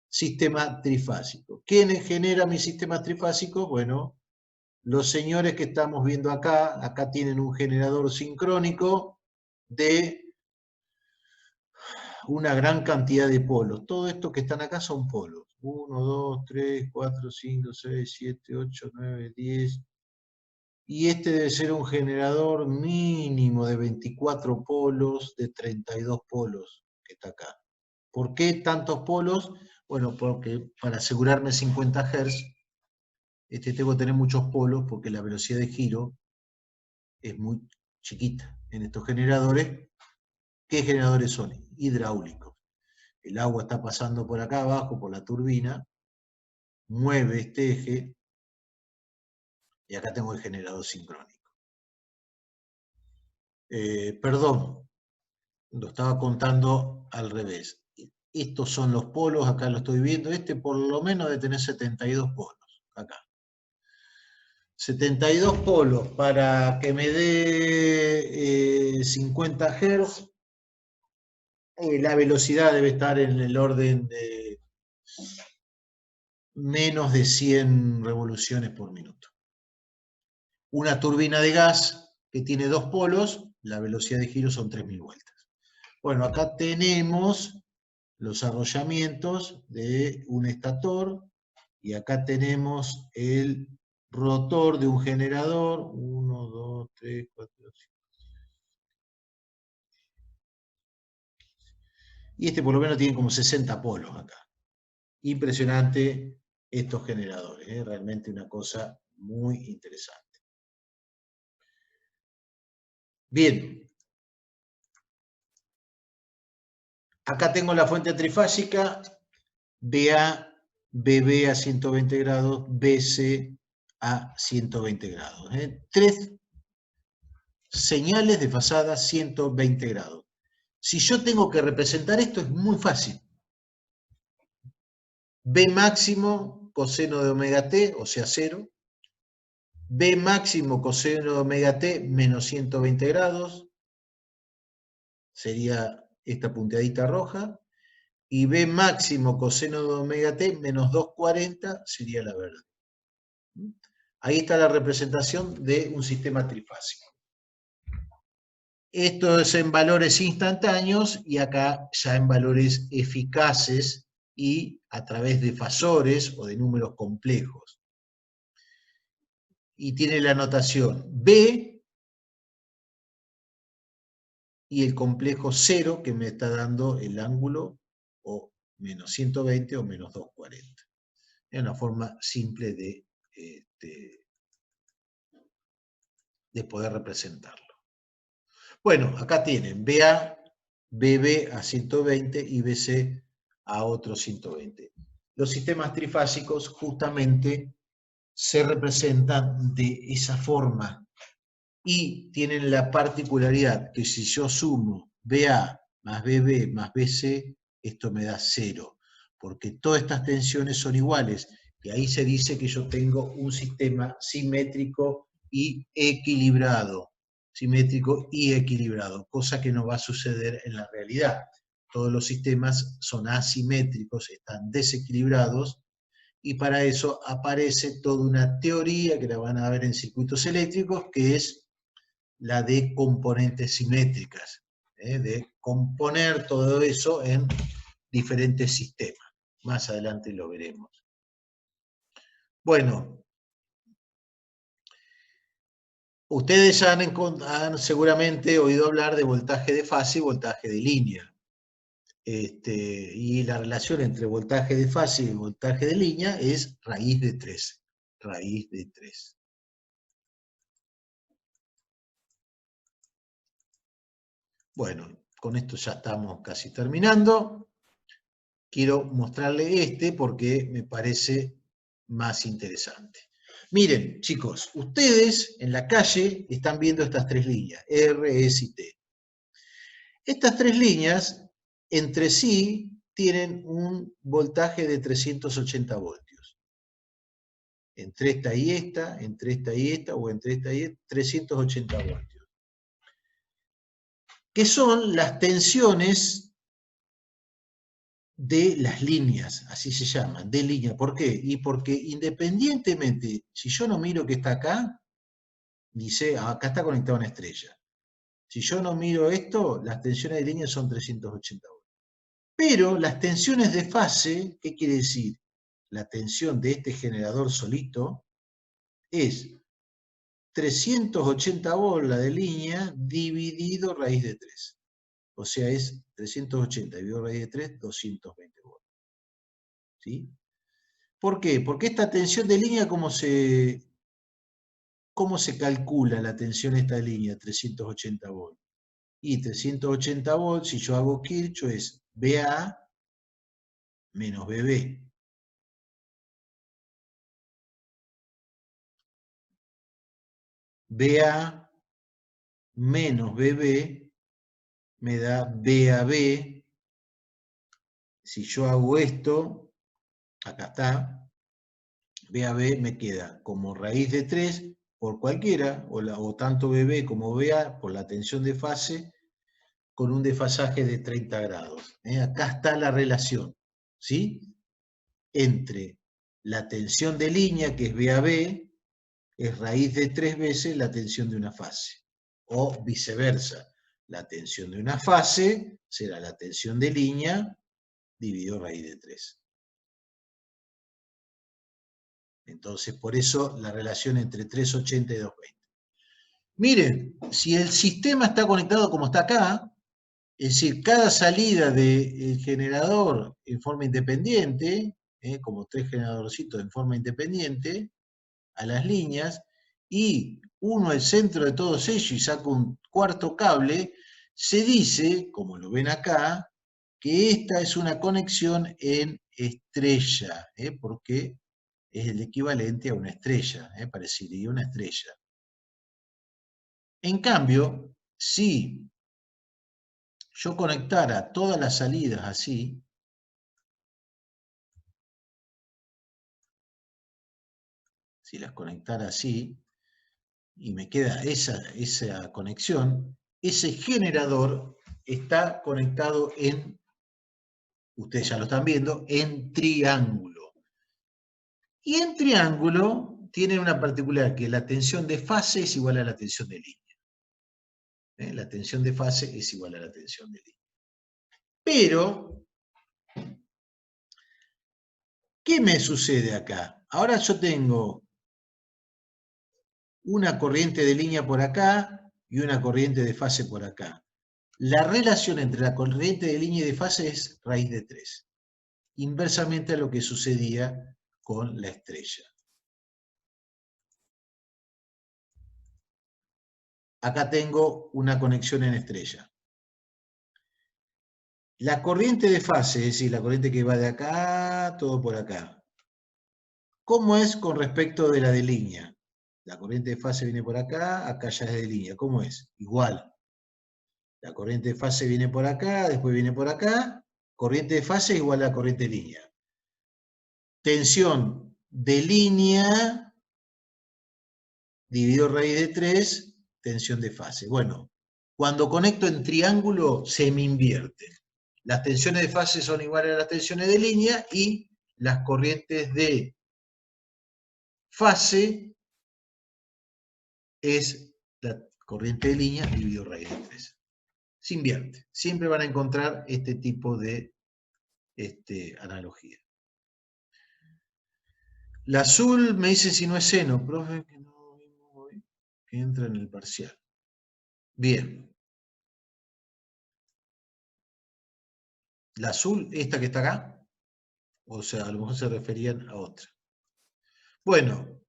Sistema trifásico. ¿Quién genera mi sistema trifásico? Bueno, los señores que estamos viendo acá tienen un generador sincrónico de una gran cantidad de polos. Todo esto que están acá son polos. 1, 2, 3, 4, 5, 6, 7, 8, 9, 10. Y este debe ser un generador mínimo de 24 polos, de 32 polos, que está acá. ¿Por qué tantos polos? Bueno, porque para asegurarme 50 Hz, tengo que tener muchos polos, porque la velocidad de giro es muy chiquita en estos generadores. ¿Qué generadores son? Hidráulicos. El agua está pasando por acá abajo, por la turbina, mueve este eje, y acá tengo el generador sincrónico. Perdón, lo estaba contando al revés. Estos son los polos, acá lo estoy viendo. Por lo menos debe tener 72 polos, acá. 72 polos para que me dé 50 Hz. La velocidad debe estar en el orden de menos de 100 revoluciones por minuto. Una turbina de gas que tiene 2 polos, la velocidad de giro son 3000 vueltas. Bueno, acá tenemos los arrollamientos de un estator y acá tenemos el rotor de un generador. 1, 2, 3, 4, 5. Y este por lo menos tiene como 60 polos acá. Impresionante estos generadores, ¿eh? Realmente una cosa muy interesante. Bien. Acá tengo la fuente trifásica, BA, BB a 120 grados, BC a 120 grados. ¿Eh? 3 señales desfasadas 120 grados. Si yo tengo que representar esto es muy fácil. B máximo coseno de omega t, o sea 0. B máximo coseno de omega t menos 120 grados. Sería esta punteadita roja. Y B máximo coseno de omega t menos 240 sería la verde. Ahí está la representación de un sistema trifásico. Esto es en valores instantáneos y acá ya en valores eficaces y a través de fasores o de números complejos. Y tiene la notación B y el complejo 0 que me está dando el ángulo o menos 120 o menos 240. Es una forma simple de poder representarlo. Bueno, acá tienen BA, BB a 120 y BC a otros 120. Los sistemas trifásicos justamente se representan de esa forma y tienen la particularidad que si yo sumo BA más BB más BC, esto me da 0, porque todas estas tensiones son iguales, y ahí se dice que yo tengo un sistema simétrico y equilibrado. Simétrico y equilibrado, cosa que no va a suceder en la realidad. Todos los sistemas son asimétricos, están desequilibrados, y para eso aparece toda una teoría que la van a ver en circuitos eléctricos, que es la de componentes simétricas, de componer todo eso en diferentes sistemas. Más adelante lo veremos. Bueno, ustedes han seguramente oído hablar de voltaje de fase y voltaje de línea. Y la relación entre voltaje de fase y voltaje de línea es raíz de 3. Raíz de 3. Bueno, con esto ya estamos casi terminando. Quiero mostrarle este porque me parece más interesante. Miren, chicos, ustedes en la calle están viendo estas 3 líneas, R, S y T. Estas 3 líneas entre sí tienen un voltaje de 380 voltios. Entre esta y esta, entre esta y esta, o entre esta y esta, 380 voltios. Que son las tensiones de las líneas, así se llaman, de línea. ¿Por qué? Y porque independientemente, si yo no miro que está acá, dice, acá está conectada una estrella. Si yo no miro esto, las tensiones de línea son 380 voltios. Pero las tensiones de fase, ¿qué quiere decir? La tensión de este generador solito es 380 volts la de línea dividido raíz de 3. O sea, es 380 dividido raíz de 3, 220 volts. ¿Sí? ¿Por qué? Porque esta tensión de línea, ¿cómo se calcula la tensión esta de línea? 380 volts. Y 380 volts, si yo hago Kirchhoff, es BA menos BB. BA menos BB me da BAB. Si yo hago esto, acá está, BAB me queda como raíz de 3 por cualquiera, o tanto BB como BA por la tensión de fase, con un desfasaje de 30 grados. Acá está la relación, ¿sí? Entre la tensión de línea, que es B a B, es raíz de 3 veces la tensión de una fase. O viceversa, la tensión de una fase será la tensión de línea dividido raíz de 3. Entonces, por eso la relación entre 380 y 220. Miren, si el sistema está conectado como está acá, es decir, cada salida del generador en forma independiente, como 3 generadorcitos en forma independiente, a las líneas, y uno al centro de todos ellos y saca un cuarto cable, se dice, como lo ven acá, que esta es una conexión en estrella, porque es el equivalente a una estrella, parecería una estrella. En cambio, si yo conectara todas las salidas así, si las conectara así, y me queda esa conexión, ese generador está conectado en, ustedes ya lo están viendo, en triángulo. Y en triángulo tiene una particularidad, que la tensión de fase es igual a la tensión de línea. La tensión de fase es igual a la tensión de línea. Pero, ¿qué me sucede acá? Ahora yo tengo una corriente de línea por acá y una corriente de fase por acá. La relación entre la corriente de línea y de fase es raíz de 3, inversamente a lo que sucedía con la estrella. Acá tengo una conexión en estrella. La corriente de fase, es decir, la corriente que va de acá, todo por acá. ¿Cómo es con respecto de la de línea? La corriente de fase viene por acá, acá ya es de línea. ¿Cómo es? Igual. La corriente de fase viene por acá, después viene por acá. Corriente de fase igual a la corriente de línea. Tensión de línea dividido raíz de 3, tensión de fase. Bueno, cuando conecto en triángulo se me invierte. Las tensiones de fase son iguales a las tensiones de línea y las corrientes de fase es la corriente de línea dividido raíz de 3. Se invierte. Siempre van a encontrar este tipo de analogía. La azul me dice si no es seno, profe, que no vimos hoy, que entra en el parcial. Bien. La azul, esta que está acá, o sea, a lo mejor se referían a otra. Bueno,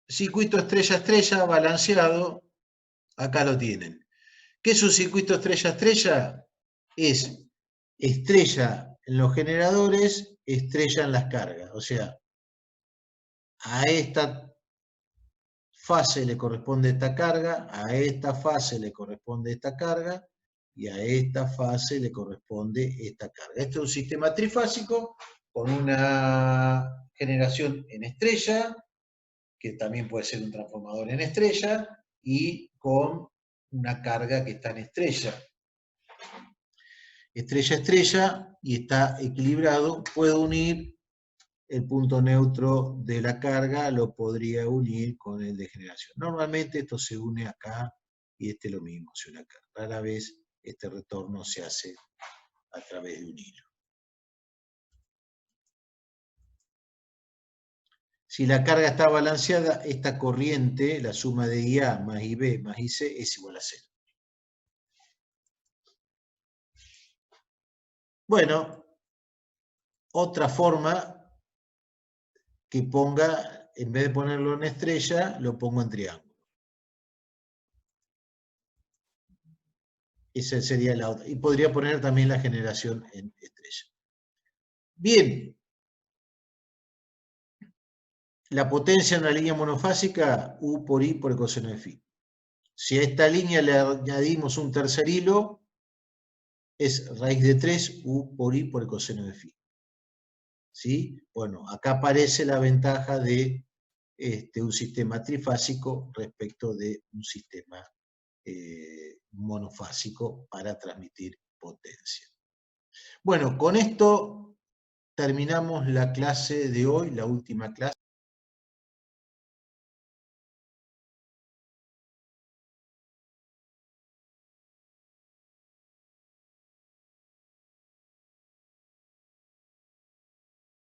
circuito estrella-estrella balanceado, acá lo tienen. ¿Qué es un circuito estrella-estrella? Es estrella en los generadores, estrella en las cargas. O sea, a esta fase le corresponde esta carga, a esta fase le corresponde esta carga, y a esta fase le corresponde esta carga. Este es un sistema trifásico con una generación en estrella, que también puede ser un transformador en estrella, y con una carga que está en estrella. Estrella-estrella, y está equilibrado. Puedo unir el punto neutro de la carga, lo podría unir con el de generación. Normalmente esto se une acá y este lo mismo, se une acá. Rara vez este retorno se hace a través de un hilo. Si la carga está balanceada, esta corriente, la suma de IA más IB más IC, es igual a 0. Bueno, otra forma que ponga, en vez de ponerlo en estrella, lo pongo en triángulo. Esa sería la otra. Y podría poner también la generación en estrella. Bien. La potencia en una línea monofásica, U por I por el coseno de phi. Si a esta línea le añadimos un tercer hilo, es raíz de 3 U por I por el coseno de phi. ¿Sí? Bueno, acá aparece la ventaja de un sistema trifásico respecto de un sistema monofásico para transmitir potencia. Bueno, con esto terminamos la clase de hoy, la última clase.